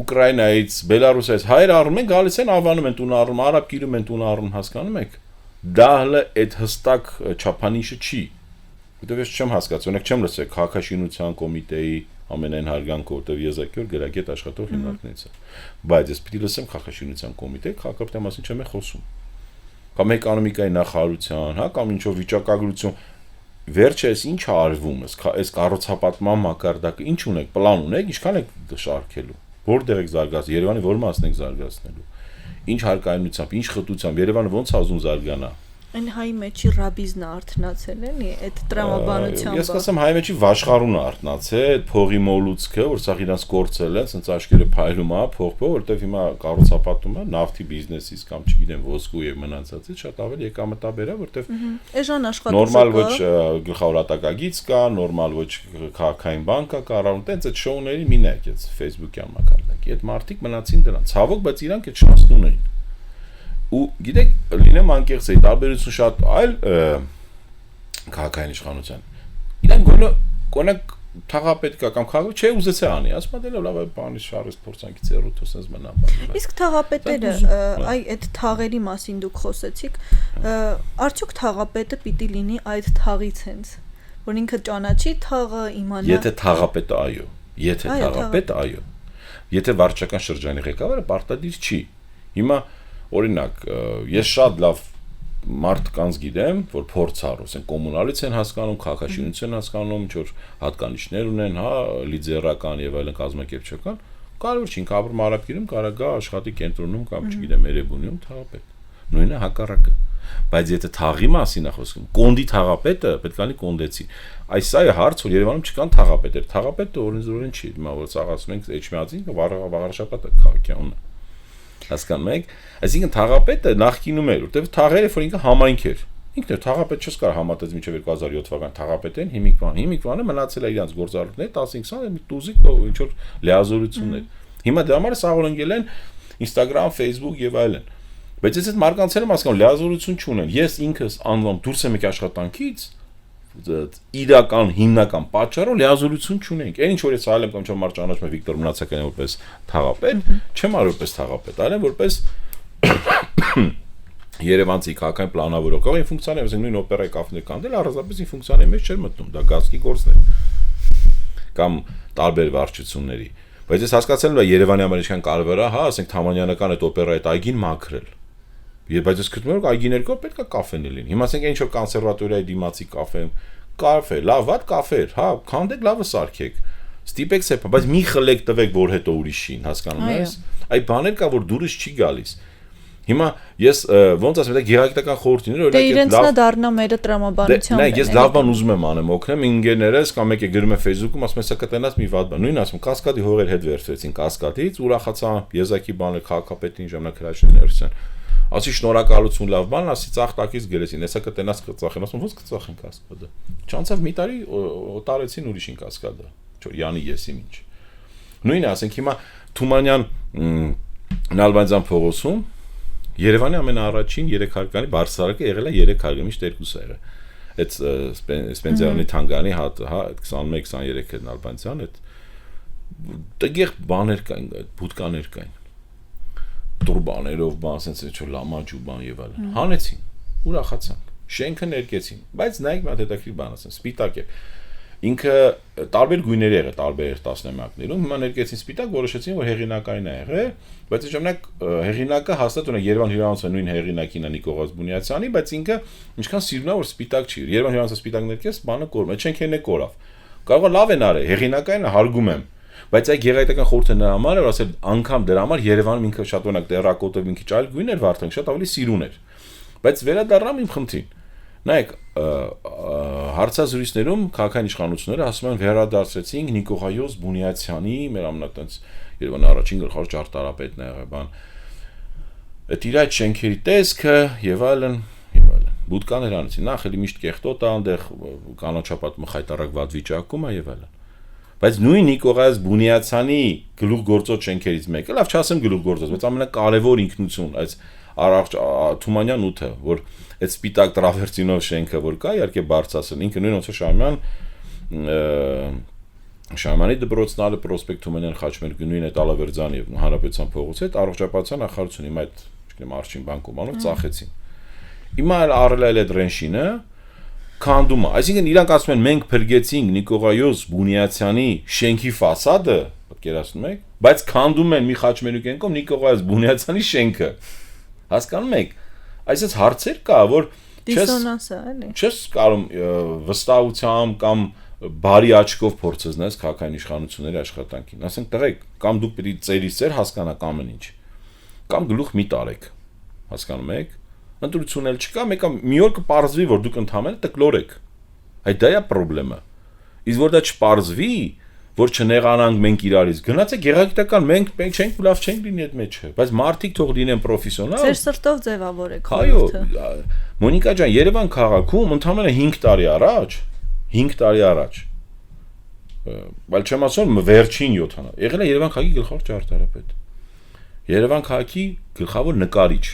Ուկրաինայից, Բելարուսից հայեր առնում են, գալիս են ավանում են տուն առնում, արաբ գիրում են տուն առնում, հասկանում եք։ Դա հələ այդ հստակ չափանիշը չի։ Որտեւ ես չեմ հասկացել, օրինակ չեմ լսել քաղաքաշինության կոմիտեի ամենայն հարգանքը, որտեւ Եզակիոր գրագետ աշխատող հիմնարկներից է։ Բայց ես պիտի լսեմ քաղաքաշինության կոմիտեի, քաղաքապետի մասին չեմ խոսում։ Կամ էկոնոմիկայի նախարարության, հա, կամ ինչ-որ վիճակագրություն, վերջը էս ինչ արվում, այս կառուցապատման մակարդակը ինչ ունեք, պլան ունեք, ինչքան եք շարքելու, որտեղ եք զարգացնելու, Երևանի որ մասն եք զարգացնելու, ինչ հարկայնությամբ, ինչ խտությամբ, Երևանը ոնց է ուզում զարգանա։ Այն հայի մեջի ռաբիզնը արթնացել էլի, այդ տրամաբանությամբ։ Ես կասեմ հայի մեջի վաշխառունը արթնացել, այդ փողի մոլուցքը, որ սա իրանց կորցել են, ցած աշկերը փայլում է, փողը, որտեվ հիմա կառուցապատումը նավթի բիզնեսից կամ չգիտեմ ոսկու եւ մնացածից շատ ավելի եկամտաբեր է, որտեվ էժան աշխատուժը նորմալ ոչ գլխավոր ատակագից կա, նորմալ ոչ քաղաքային բան կա, կառավարում, տենց այդ շոուների մինակ էս Facebook-յան մակարդակի։ Այդ մարդիկ մնացին դրանց, ցավոք, բայց իրանք այդ շանսն ունեն։ Ու գիտեք, լինեմ անկեղծ է, տարբերություն շատ այլ քաղաքային իշխանության։ Իրանք գոնե թաղապետ կա կամ քաղաք չէ ուզեցե անի, ասում է լավ է բանի շարժ փորձանքի ծերուտ ասես մնա։ Իսկ թաղապետերը, այդ թաղերի մասին դուք խոսեցիք, արդյոք թաղապետը պիտի լինի այդ թաղից հենց, որ ինքը ճանաչի թաղը իմանա։ Եթե թաղապետը այո, եթե վարչական շրջանի ղեկավարը պարտադիր չի։ Հիմա օրինակ ես շատ լավ մարդկանց գիտեմ, որ փորձառ, ասեն կոմունալից են հասկանում, քաղաքաշինություն են հասկանում, ինչ որ հատկանիշներ ունեն, հա, լիդերական եւ այլն կազմակերպչական, կարող չի ինքաբր մարապիրում կարող գա աշխատի կենտրոնում կամ չգիտեմ Երևանում թաղապետ։ Նույնը հակառակը։ Բայց եթե թաղի մասին է խոսում, կոնդի թաղապետը պետք է լինի կոնդեցի։ Այս է հարց, որ Երևանում չկան թաղապետեր։ Թաղապետը օրենսդրորեն չի, հիմա որ ասում ենք Էջմիածին վաղարշապատը քաղաքյանն է։ Հասկանում եք, այսինքն թաղապետը նախկինում էր, որտեղ թաղերը որ ինքը համայնք էր։ Ինքն էր թաղապետ չես կարող համատես մինչև 2007 թվական թաղապետեն հիմիկվանը մնացել է իրանց գործառույթներ 15-20 մի տուզիկ ինչ որ լիազորություններ։ Հիմա դրա համար սաղ ընկել են Instagram, Facebook եւ այլն։ Բայց ես այդ մարկանցերը հասկանում լիազորություն չունեն։ Ես ինքս անվամ դուրս եմ եկի աշխատանքից իրական հիմնական պատճառով լիազորություն չունենք։ Այն ինչ որ ես այլեմ կամ չմար ճանաչում եմ Վիկտոր Մնացակյանը որպես թաղապետ, չեմ արել որպես թաղապետ, այլեմ որպես Երևանցի քաղաքային պլանավորող, կարող է ֆունկցիաներ, ասենք նույն օպերայի կաֆեներ կանդել, առանձնապես ֆունկցիաների մեջ չէր մտնում, դա գազքի գործն էր կամ տարբեր վարչությունների։ Բայց ես հասկացել եմ Երևանի համար ինչքան կարևոր է, հա, ասենք Թամանյանական այդ օպերայի այդ այգին մաքրել։ Բայց ես գտնում եմ այգիներ կա պետք է կաֆեն լինի։ Հիմա ասենք ինչ որ կոնսերվատորիայի դիմացի կաֆե, լավ վատ կաֆեր, հա, քանդեք լավը սարքեք։ Ստիպեք սեփ, բայց մի խլեք տվեք որ հետո ուրիշին, հասկանում ես։ Այդ բաներ կա որ դուրս չի գալիս։ Հիմա ես ոնց ասեմ, դա գեղագիտական խորհուրդներ, օրինակ իրենց նա դառնա մեր տրամաբանությամբ։ Նայ, ես լավ բան ուզում եմ անեմ, օգնեմ ինգեներս կամ եկե գրում եմ Facebook-ում, ասում եմ, սա կտենաս մի վատ բան։ Նույն ասում, Կասկադի հողեր հետ վերցրեցին Կասկադից, ուրախացա եզակի բաներ քաղաքապետին ժամանակ հրաշքներն։ Ասի շնորհակալություն լավ բան, ասի ծախտակից գրեցին, հեսա կտենաս կծախեն, ասում ոնց կծախեն Կասկադը։ Չանցավ մի տարի օտարեցին ուրիշին Կասկադը։ Չէ, Յանի եսիմ ինչ։ Նույնը ասենք հիմա Թումանյան Նալբանդյան փողոցում Երևանի ամենաառաջին 3 հարկանի բարձրակը եղել է 3 հարկը, միշտ 2 եղել։ Այդ Սպենզերանի Թանգանի հատ, հա, 21-23 Նալբանդյան, այդ տեղ բաներ կային, այդ բուտկաներ կային։ Турբաներով բան, ասենց ինչ որ լամաջ ու բան եւ այլն։ Հանեցին, ուրախացանք։ Շենքը ներկեցին, բայց նայեք մի հատ հետաքրքիր բան ասեմ, սպիտակ է։ Ինքը տարբեր գույներ եղել, տարբեր տասնամյակներում, հիմա ներկեցին սպիտակ, որոշեցին որ հեղինակային է եղել, բայց ժամանակ հեղինակը հաստատ ունի Երևան հյուրանոցը նույն հեղինակին է Նիկողոս Բունյացյանի, բայց ինքը ինչքան սիրուն է որ սպիտակ չի։ Երևան հյուրանոցը սպիտակ ներկես, բանը կորում է, չենքերն է կորավ։ Կարող է լավ են արել, հեղինակային է հարգում եմ։ Բայց այդ գեղագիտական խորհուրդը նրա համար էր, ասել անգամ դրա համար Երևանում ինքը շատ օրինակ տերակոտով ինքը այլ գույներ վարդանք, շատ ավելի սիրուն էր։ Բայց վերադառնամ իմ խնդրին։ Նայեք, հարցազրույցներում քաղաքային իշխանությունները ասում են վերադարձրեցինք Նիկողայոս Բունյացյանի, մեր ամենատենց Երևանի առաջին գլխավոր ճարտարապետն է եղել, բան։ Այդ իր այդ շենքերի տեսքը եւ այլն, եւ այլն։ Բուտկաներ անեցին, նախ էլի միշտ կեղտոտ է, այնտեղ կանոչապատումը խայտարակ վատ վիճակում է եւ այլն։ Բայց նույն Նիկողայոս Բունյացյանի գլուխգործոց շենքերից մեկը, լավ չասեմ գլուխգործոց, բայց ամենակարևոր ինքնություն, այս Թումանյան 8-ը, որ այդ սպիտակ տրավերտինով շենքը որ կա, իհարկե բարձրացել, ինքը նույն ոնց Շահյանի դպրոցն ալը պրոսպեկտ Թումանյան Խաչմերուկի նույն այդ Ալավերձանի եւ Հանրապետության փողոցի հետ առողջապահության նախարարությունը հիմա այդ, չգիտեմ, Արչին բանկոմանով ծախեցին։ Հիմա արել է այդ ռենշինը քանդում է, այսինքն իրանք ասում են մենք փրկեցինք Նիկողայոս Բունյացյանի շենքի ֆասադը, պատկերացնում եք, բայց քանդում են մի Խաչմերուկենկով Նիկողայոս Բունյացյանի շենքը։ Հասկանում եք, այսպես հարցեր կա, որ դիսոնանս է, էլի։ Չես կարող վստահությամբ կամ բարի աչքով փորձես քաղաքային իշխանությունների աշխատանքին։ Ասենք տղեկ, կամ դուք պիտի ծերից ծեր հասկանաք ամեն ինչ, կամ գլուխ մի տարեք։ Հասկանում եք։ Ընտրություն էլ չկա, մեկը մի օր կպարզվի, որ դուք ընդհանրապես տկլորեք։ Այդ դա է խնդրեմը։ Իսկ որ դա չպարզվի, որ չնեղանանք մենք իրարից, գնացեք գեղագիտական մենք չենք լավ չենք լինի այդ մեջը, բայց մարդիկ թող լինեն պրոֆեսիոնալ։ Ձեր սրտով ձևավորեք այո, Մոնիկա ջան, Երևան քաղաքում ընդհանրապես 5 տարի առաջ, բայց չեմ ասում վերջին 7 եղել է Երևան քաղաքի գլխավոր ճարտարապետ։ Երևան քաղաքի գլխավոր նկարիչ,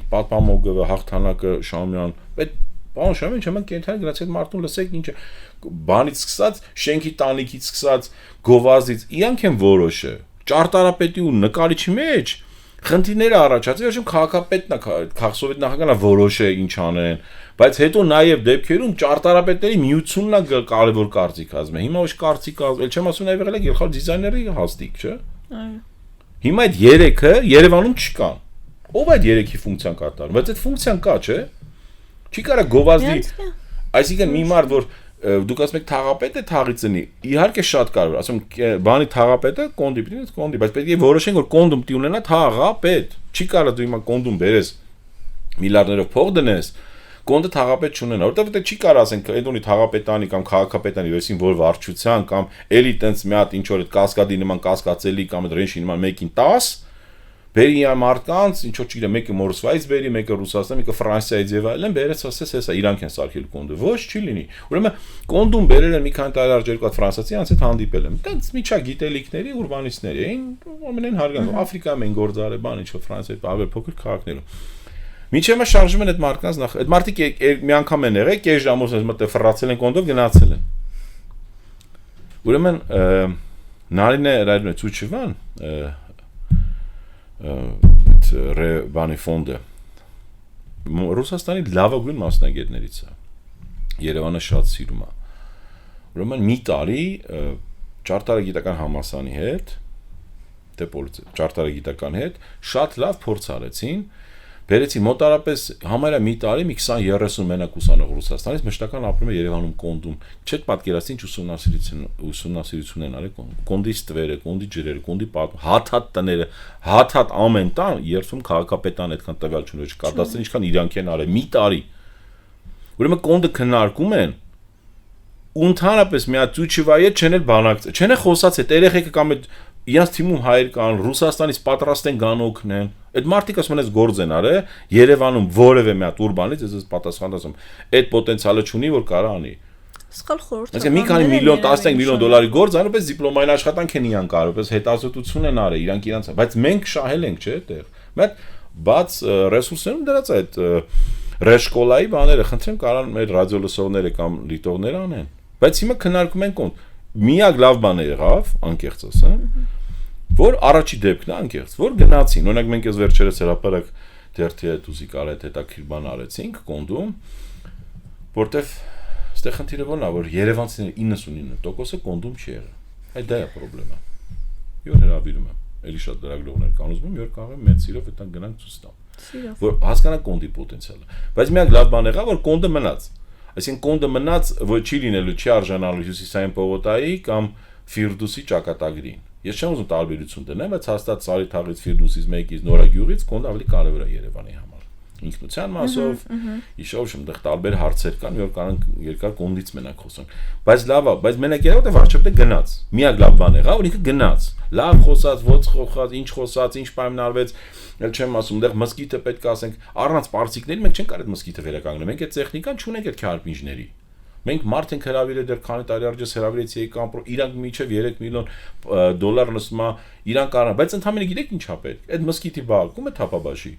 պատմամոգը, հաղթանակը, Շամյան, այդ Պարոն Շամեն, չեմ կենթանի գնացի այդ մարդուն լսեք ինչ է։ Բանից սկսած, շենքի տանիքից սկսած, գովազդից, իրանք են որոշը։ Ճարտարապետի ու նկարիչի մեջ խնդիրները առաջացել, վերջում քաղաքապետն է, քաղաքսովետ նախագահն է որոշը ինչ անեն, բայց հետո նաև դեպքերում ճարտարապետների միությունն է կարևոր կարծիք ասում է։ Հիմա ոչ կարծիք ասում, ել չեմ ասում նաև եղել է գլխավոր դիզայների հաստիկ, չէ՞։ Այո։ Հիմա այդ 3-ը Երևանում չկան։ Ո՞վ այդ 3-ի ֆունկցիան կատարում։ Բայց այդ ֆունկցիան կա, չէ՞։ Չի կարա գովազդի, այսինքն մի մարդ, որ դուք ասում եք թաղապետ է թաղից ունի, իհարկե շատ կարևոր, ասում բանի թաղապետը կոնդի պիտի կոնդի, բայց պետք է որոշենք որ կոնդում պիտի ունենա թաղապետ, չի կարա դու հիմա կոնդում բերես միլիարդներով փող դնես, կոնդը թաղապետ չունենա, որտեղ չի կարա ասենք այդ ունի թաղապետանի կամ քաղաքապետանի յոսին որ վարչության կամ էլի տենց մի հատ ինչ որ այդ կասկադի նման կասկածելի կամ այդ ռենշի նման 1-ին 10 Բերի մարդկանց, ինչ որ չգիտեմ, մեկը Մորսվայից բերի, մեկը Ռուսաստան, մեկը Ֆրանսիայից եւ այլն, բերեց ասես հեսա իրանք են սարքել կոնդը։ Ոչ չի լինի։ Ուրեմն կոնդում բերել են մի քանի տարի առաջ երկու հատ ֆրանսիացի, անց հետ հանդիպել են։ Տենց միջագիտելիքների ուրբանիստներ էին, ամենայն հարգանք։ Աֆրիկայում են գործարել, բան ինչ որ Ֆրանսիայի ավելի փոքր քաղաքներում։ Միջեմը շարժում են այդ մարդկանց նախ։ Այդ մարդիկ մի անգամ են եղել, կես ժամով մտել ֆռացել են կոնդով գնացել են։ Ուրեմն նարինե ռայդը ցույցվան բանի ֆոնդը Ռուսաստանի լավագույն մասնագետներից է Երևանը շատ սիրում է ուրեմն մի տարի ճարտարագիտական համալսարանի հետ ճարտարագիտական հետ շատ լավ փորձ արեցին բերեցին մոտարապես համարյա մի տարի մի 20-30 մենակ ուսանող Ռուսաստանից մշտական ապրում է Երևանում կոնդում չեք պատկերացնի ուսումնասիրություն են արել կոնդի ստվերը, կոնդի ջրերը, կոնդի հաթ տները, հաթ ամեն տան երթում քաղաքապետան այդքան տվյալ չունի չկարտացրին ինչքան իրանք են արել մի տարի ուրեմն կոնդը քննարկում են ու ընդհանրապես մի հատ ծուչիվայը չեն էլ բանակցել չեն խոսած այդ երեխեքը կամ այդ իրանց թիմում հայեր կան Ռուսաստանից պատրաստ են գան օգնեն այդ մարդիկ ասում են այս գործ են արել Երևանում որևէ մի հատ ուրբանից ես պատասխան ասում այդ պոտենցիալը չունի որ կարա անի Սխալ խորհուրդ այսինքն մի քանի միլիոն 15 միլիոն դոլարի գործ այնպես դիպլոմային աշխատանք են իրանք արել պես հետազոտություն են արել իրանք իրանց բայց մենք շահել ենք չէ այդտեղ մեկ բաց ռեսուրսներում դրած այդ ռեշկոլայի բաները խնդրեմ կարան մեր ռադիոլսողները կամ լիտողները անեն բայց հիմա քննարկում ենք ոնց միակ լավ բանը եղավ անկեղծ ասեմ որ առաջի դեպքն է անկեղծ որ գնացին օրինակ մենք այս վերջերս հրապարակ դերթի հետ ուզի կարետ հետաքրիր բան արեցինք կոնդում որտեվ այստեղ խնդիրը ո՞րն է որ երևանցիների 99%-ը կոնդում չի եղել այդ դա է խնդրեմը յոր հրավիրում եմ էլի շատ դրագրողներ կան ուզում եմ յոր կարող եմ մեծ սիրով այդտեղ գնանք ցույց տամ որ հասկանա կոնդի պոտենցիալը բայց միակ լավ բան եղավ որ կոնդը մնաց այսինքն կոնդը մնաց ոչ չի լինելու չի արժանալու հյուսիսային պողոտայի կամ Ֆիրդուսի ճակատագրին ես չեմ ուզում տարբերություն դնեմ բայց հաստատ Սարի թաղից Ֆիրդուսից մեկից Նորագյուղից կոնդը ավելի կարևոր է Երևանի համար ինքնության մասով իշով շմդեղ տարբեր հարցեր կան որ կարող երկար կոնդից մենակ խոսանք բայց լավ է բայց մենակ եղավ թե վարչապետը գնաց միակ լավ բան եղավ որ ինքը գնաց լավ խոսած ո՞նց խոսած ինչ խոսած ինչ պայմանավորվեց ել չեմ ասում դեռ մսկիթը պետք է ասենք առանց պարծիկների մենք չենք կարող այդ մսկիթը վերականգնել մենք այդ տեխնիկան չունենք այդ քարպինջների մենք մարդ ենք հրավիրել դեռ քանի տարի առաջ հրավիրեցի եկան իրանք միջև 3 միլիոն դոլար նստում է իրանք կարան բայց ընդհանրապես գիտեք ինչա պետք այդ մսկիթի բաղկում է թափաբաշի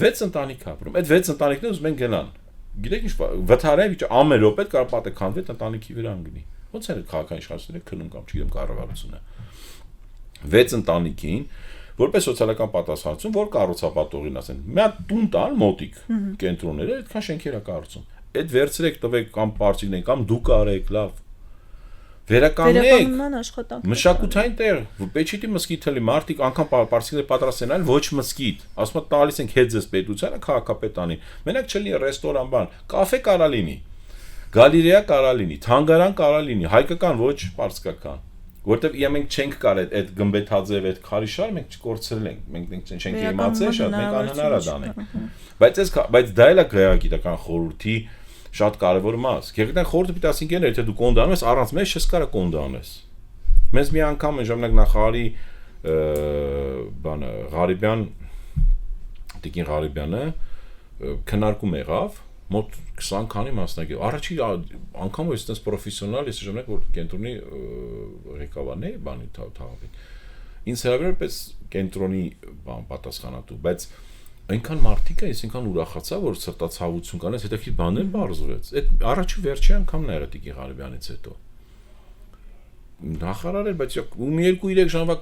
6 ընտանիք ապրում այդ 6 ընտանիքները ուզում են գնան գիտեք ինչ վթարեվիճ ամեն րոպե կարող պատը քանդվի ընտանիքի վրա անգնի ոնց է քաղաքային իշխանությունները քնում կամ չգիտեմ կառավարությունը 6 ընտանիքին որպես սոցիալական պատասխանատվություն որ կառուցապատողին ասեն մի հատ տուն տան մոտիկ կենտրոնները այդքան շենքեր է կառուցում այդ վերցրեք տվեք կամ պարծիկներ կամ դուք արեք լավ վերականգնեք աշխատանք մշակութային տեղ Պեչիտի մսկիթը լի մարտիկ անգամ պարծիկներ պատրաստ են այլ ոչ մսկիթ ասում տալիս ենք հետ ձեզ պետությանը քաղաքապետանին մենակ չլինի ռեստորան բան կաֆե կարա լինի գալերեա կարա լինի թանգարան կարա լինի հայկական ոչ պարսկական որտեվ մենք չենք կարել այդ գմբեթաձև այդ քարիշար մենք չկորցրել ենք չենք իմացել շատ մենք անհնար է դանենք բայց դա էլ է գեղագիտական խորհրդի շատ կարևոր մաս գեղագիտական խորհուրդը պիտի ասենք են եթե դու կոնդանում ես առանց մեզ չես կարա կոնդանես մեզ մի անգամ ժամանակ նախարարի բանը Ղարիբյան Տիկին Ղարիբյանը քննարկում եղավ մոտ 20 քանի մասնագետ առաջի անգամ ես այդպես պրոֆեսիոնալ ես ժամանակ որ կենտրոնի ղեկավարն է բանի թաղավին ինձ հրավիրել պես կենտրոնի բան պատասխանատու բայց այնքան մարդիկ է, ես այնքան ուրախացա, որ սրտացավություն կանես, հետաքրքիր բաներ բարձրեց։ Այդ առաջի վերջի անգամն է եղել Տիկին Ղարաբյանից հետո։ Նախարար էր, բայց ու 2-3 ժամվա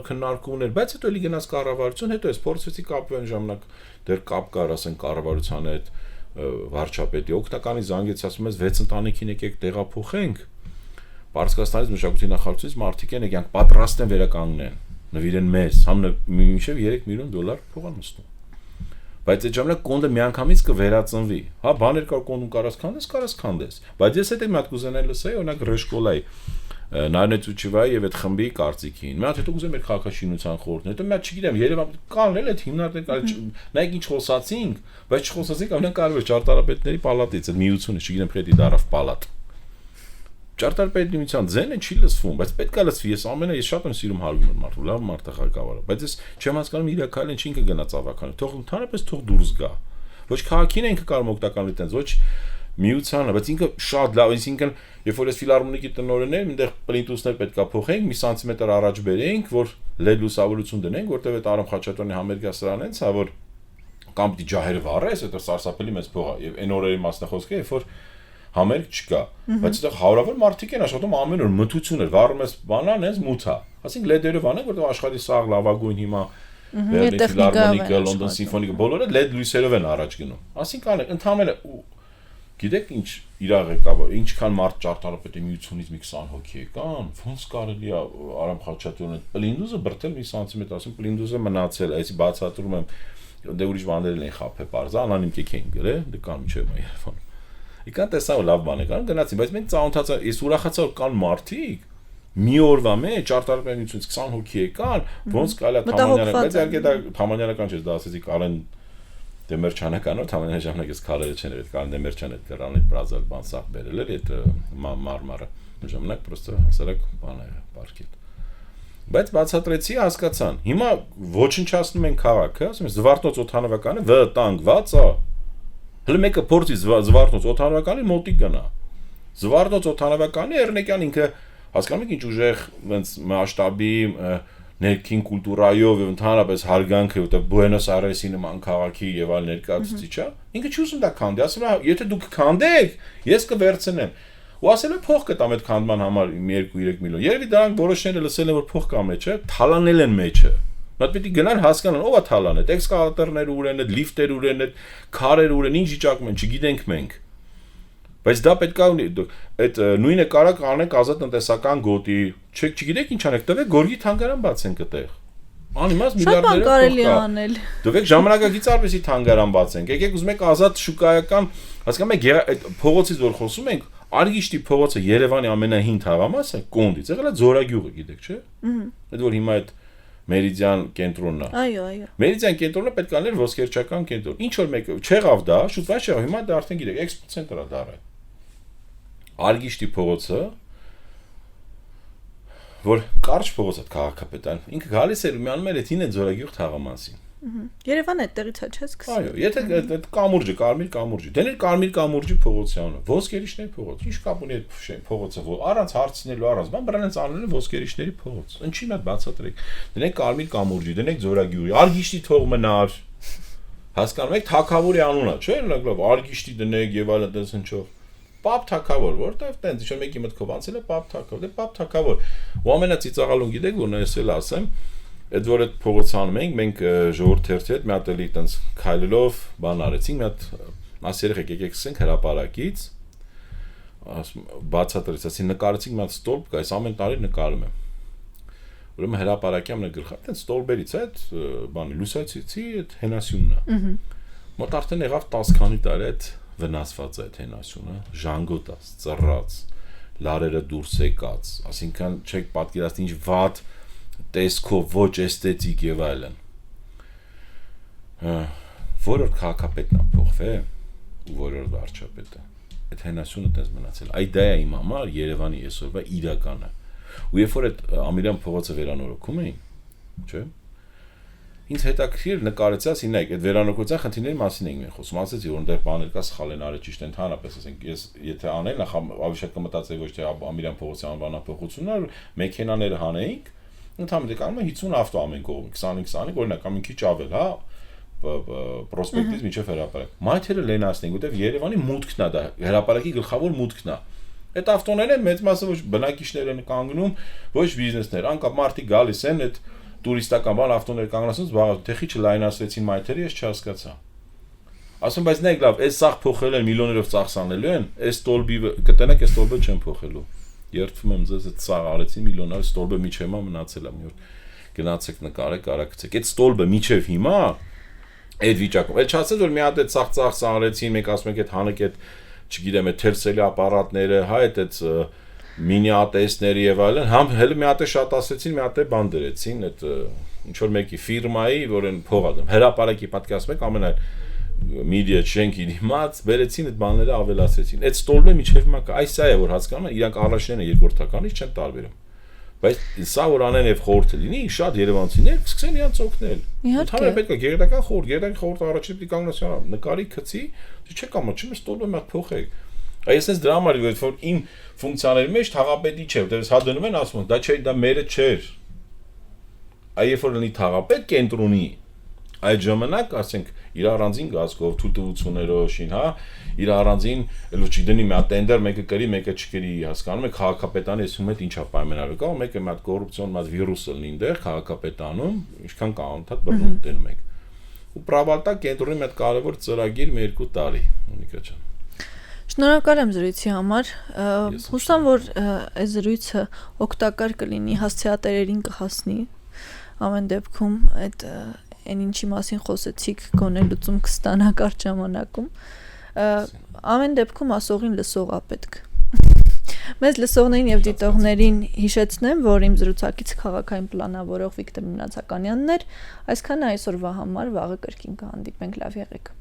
քննարկումներ, բայց հետո էլի գնաց կառավարություն, հետո ես փորձեցի կապվել ժամանակ դեռ կապ կար, ասեն կառավարության հետ վարչապետի օգնականի զանգեց, ասում ես 6 ընտանիքին եկեք տեղափոխենք։ Պարսկաստանից մշակույթի նախարարությունից մարդիկ են եկան պատրաստ են վերականգնեն, նվիրեն մեզ, համը մինչև $3 միլիոն փող են նստում։ Բայց այդ ժամանակ կոնդը միանգամից կվերածնվի։ Հա, բաներ կար կոնդում կարաս քանդես, բայց ես հետո մի հատ կուզենայի լսեի, օրինակ Ռեշկոլայի Նարինե Ծուչիվայի եւ այդ խմբի կարծիքին։ Մի հատ հետո կուզեմ մեր քաղաքաշինության խորհուրդն, հետո մի հատ չգիտեմ, Երևան կանել այդ հիմնարկներ, նայեք ինչ խոսացինք, բայց չխոսացինք ամենակարևորը ճարտարապետների պալատից, այդ միությունը, չգիտեմ, պետք է դարավ պալատ։ Ճարտարապետի միության ձենը չի լսվում, բայց պետք է լսվի, ես շատ եմ սիրում հարգում եմ մարդու, լավ մարդ է ղեկավարը, բայց ես չեմ հասկանում իր քայլեն ինքը գնաց ավականը, թող ընդհանրապես թող դուրս գա։ Ոչ քաղաքին է ինքը կարող օգտակալ լինել, ոչ միությանը, բայց ինքը շատ լավ, այսինքն երբ որ ես ֆիլհարմոնիկի տնօրենն եմ, այնտեղ պլինտուսներ պետքա փոխենք, մի սանտիմետր առաջ բերենք, որ LED լուսավորություն դնենք, որտեղ այդ Արամ Խաչատրյանի համերգասարանն է, ցա որ կամ դի ջահերը վառես, այդ սարսափելի մեծ փող է, եւ այն օրերի մասնախոսքը, երբ որ համերգ չկա, բայց այդտեղ հարյուրավոր մարդիկ են աշխատում ամեն օր մթություն էր, վառում ես բանան, ես մութա։ Ասենք LED-երով անենք, որտեղ աշխարհի սաղ լավագույն հիմա Բերլին ֆիլհարմոնիկը, Լոնդոն սիմֆոնիկը, բոլորը LED լույսերով են առաջ գնում։ Ասենք անենք, ընդհանրապես գիտեք ինչ իրա ղեկավար, ինչքան մարդ ճարտարապետի միությունից մի 20 հոգի եկան, ոնց կարելի է Արամ Խաչատրյանը պլինդուզը բրտել մի սանտիմետր, ասում պլինդուզը մնացել, այսի բացատրում եմ, դե ուրիշ բաներ են խափե parza, անանիմ կեք են գրել, դե կան միջև Երևան։ Իկան տեսա որ լավ բան է կան, գնացին, բայց մենք ծանոթացա, ես ուրախացա որ կան մարդիկ, մի օրվա մեջ ճարտարապետի միությունից 20 հոգի եկան, ոնց կարելի է Թամանյանը, բայց իհարկե դա Թամանյանական չէ, դա ասեցի Կարեն Դեմերչյանական, Թամանյանի ժամանակ ես քարերը չեն այդ Կարեն Դեմերչյանը այդ դրան այդ բրազիլ բան սաղ բերել էր այդ մարմարը ժամանակ պրոստը հասարակ բան է պարկել բայց բացատրեցի հասկացան հիմա ոչնչացնում են քաղաքը ասում ես Զվարթնոց օթանավականը վտանգված է հələ մեկը փորձի Զվարթնոց օթանավականի մոտիկ գնա Զվարթնոց օթանավականի Էրնեկյան ինքը հասկանում եք ինչ ուժեղ այնց մասշտաբի ներքին կուլտուրայով եւ ընդհանրապես հարգանքը որտեղ Բուենոս Այրեսի նման քաղաքի եւ այլ ներկայացուցիչ է ինքը չի ուզում դա քանդի ասում է եթե դուք քանդեք ես կվերցնեմ ու ասել է փող կտամ այդ քանդման համար 2-3 միլիոն երևի դրանք որոշները լսել են որ փող կա մեջը թալանել են մեջը նա պետք է գնան հասկանան ով է թալանել այդ էքսկավատորները ուր են այդ լիֆտերը ուր են այդ քարերը ուր են ինչ վիճակում են չգիտենք մենք բայց դա պետք է այդ նույնը կարա կանենք ազատ տնտեսական գոտի չգիտեք ինչ անեք տվեք գորգի թանգարան բացենք այդտեղ անիմաց միլիարդներով կարելի անել տվեք ժամանակակից արվեստի թանգարան բացենք եկեք ուզում եք ազատ շուկայական հասկանում եք այդ փողոցից որ խոսում ենք Արգիշտի փողոցը Երևանի ամենահին թաղամասը Կոնդից եղել է Ձորագյուղը գիտեք չէ այդ որ հիմա այդ Մերիդիան կենտրոնն է այո Մերիդիան կենտրոնը պետք է լիներ ոսկերչական կենտրոն ինչ որ մեկը չեղավ դա շուտ վայր չեղավ հիմա դա արդեն գիտեք էքսպո ցենտրը դարը Արգիշտի փողոցը որ կարճ փողոց է քաղաքապետան ինքը գալիս էր ու միանում էր այդ հին Ձորագյուղ թաղամասին Երևանը այդտեղից է չէ սկսել այո եթե այդ կամուրջը կարմիր կամուրջի դեներ կարմիր կամուրջի փողոցյանը ոսկերիչների փողոց ինչ կապ ունի այդ փողոցը որ առանց հարցնելու առանց բան բրանից անելը ոսկերիչների փողոց ինչի՞ն է բացատրեք դնենք կարմիր կամուրջի դնենք Ձորագյուղի Արգիշտի թող մնար հասկանում եք թակավորի անունը չէ լավ Արգիշտի դնենք եւ այլն այդպես ինչով Պապ թակավոր, որտեվ տենց ինչ մեկի մտքով անցել է պապ թակավոր, դե պապ թակավոր։ Ու ամենածիծաղալուն գիտեք, որ ես էլ ասեմ, այդ որ այդ փողոցանում մենք ժողովրդի հետ մի հատ էլի տենց քայլելով բան արեցինք, մի հատ ասերեղ եկեք սկսենք հրապարակից։ Բացատրեց, ասի նկարեցինք մի հատ ստորբ, կա, այս ամեն տարի նկարում եմ։ Ուրեմն հրապարակյամ նկարխա, տենց ստորբերից այդ բանի լուսացիցի այդ հենասյունն է։ Մոտ արդեն եղավ 10 քանի տարի այդ վնասված է այդ հենասյունը, ժանգոտած, ծռած, լարերը դուրս եկած, ասինքն չեք պատկերացնի ինչ վատ տեսքով, ոչ էսթետիկ եւ այլն։ Որոր քաղաքապետն է փոխվել ու որոր վարչապետը։ Այդ հենասյունը դες մնացել։ Այդ դա է իմ համար Երևանի այսօրվա իրականը։ Ու երբ որ այդ Ամիրյան փողոցը վերանորոգում էին, չէ՞։ Ինձ հետաքրիր նկարեցի, ասի նայեք, այդ վերանորոգության խնդիրների մասին ենք մենք խոսում, ասեցի որ այնտեղ բաներ կա սխալ են արել ճիշտ ընդհանրապես, ասենք ես եթե անել նախ ավելի շատ կմտածեի ոչ թե Ամիրյան փողոցի անվանափոխությունն, մեքենաները հանեինք, ընդհանրապես կանում է 50 ավտո ամեն կողմ, 20-25, օրինակ, կամ մի քիչ ավել, հա, պրոսպեկտից մինչև հրապարակ։ Մայթերը լենացնենք, որտեղ Երևանի մուտքն է դա, հրապարակի գլխավոր մուտքն է։ Այդ ավտոներն են մեծ մասը ոչ բնակիչներ են կանգնում, ոչ բիզնեսներ, անկապ մարդիկ գալիս են այդ տուրիստական բան ավտոներ կանգնացնից զբաղված, թեխիչը լայնացրեցին մայթերը, ես չհասկացա։ Ասում բայց նայեք լավ, այս սաղ փոխել են միլիոներով ծախսանելու են, այս ստոլբի կտենակ այս ստոլբը չեն փոխելու։ Երդվում եմ ձեզ այդ սաղ արեցի միլիոնար ստոլբը միջև մա մնացել է մի օր։ Գնացեք նկարեք, արագացեք։ Այդ ստոլբը միջև հիմա այդ վիճակում։ Էլ չասած որ մի հատ այդ սաղ ծախս արեցին, մեկ ասում եք այդ հանեք այդ չգիտեմ, այդ թերսելի ապարատները, հա, այդ մինի ատեսների եւ այլն, համ հələ մի հատ է շատ ասեցին, մի հատ է բան դրեցին, այդ ինչ որ մեկի ֆիրմայի, որ են փող ադում, հրապարակի պատկասում եք ամենայն մեդիա չենքի դիմաց, բերեցին այդ բաները ավելացրեցին։ Այդ ստոլբը միջև հիմա այս սա է որ հասկանում են, իրանք առաջինն է երկրորդականից չեն տարբերում։ Բայց սա որ անեն եւ խորհուրդ լինի, շատ երևանցիներ սկսեն իրանց օգնել։ Ընդհանրապես պետք է գերդական խորհուրդ առաջին պիտի կանգնեցնա, նկարի քցի, չէ՞ կամ չեմ ստոլբը մի հատ փոխեք։ Այս էս դրա համար որ իմ ֆունկցիաների մեջ թաղապետի չէ, որտեղ հա դնում են ասում, դա չէ, դա մերը չէր։ Այ երբ որ լինի թաղապետ կենտրոնի, այդ ժամանակ, ասենք, իր առանձին գազկով, թույլտվություններով շին, հա, իր առանձին, էլ ոչ չդնի մի հատ տենդեր, մեկը կրի, մեկը չկրի, հասկանում եք, քաղաքապետանի ասում հետ ինչա պայմանավորը կա, մեկը մի հատ կոռուպցիոն մատ վիրուսը լինի այնտեղ քաղաքապետանում, ինչքան կանոնթատ բռնում տենում եք։ Ու պրավալտա կենտրոնի մի հատ կարևոր ծրագիր մի 2 տարի, Մոնիկա ջան։ Շնորհակալ եմ զրույցի համար։ Հուսամ որ այս զրույցը օգտակար կլինի հասցեատերերին կհասնի։ Ամեն դեպքում այդ այն ինչի մասին խոսեցիք գոնե լուծում կստանա կարճ ժամանակում։ Ամեն դեպքում ասողին լսողա պետք։ Մեզ լսողներին եւ դիտողներին հիշեցնեմ, որ իմ զրուցակից քաղաքային պլանավորող Վիկտոր Մնացականյանն էր։ Այսքանը այսօրվա համար, վաղը կրկին կհանդիպենք, լավ եղեք։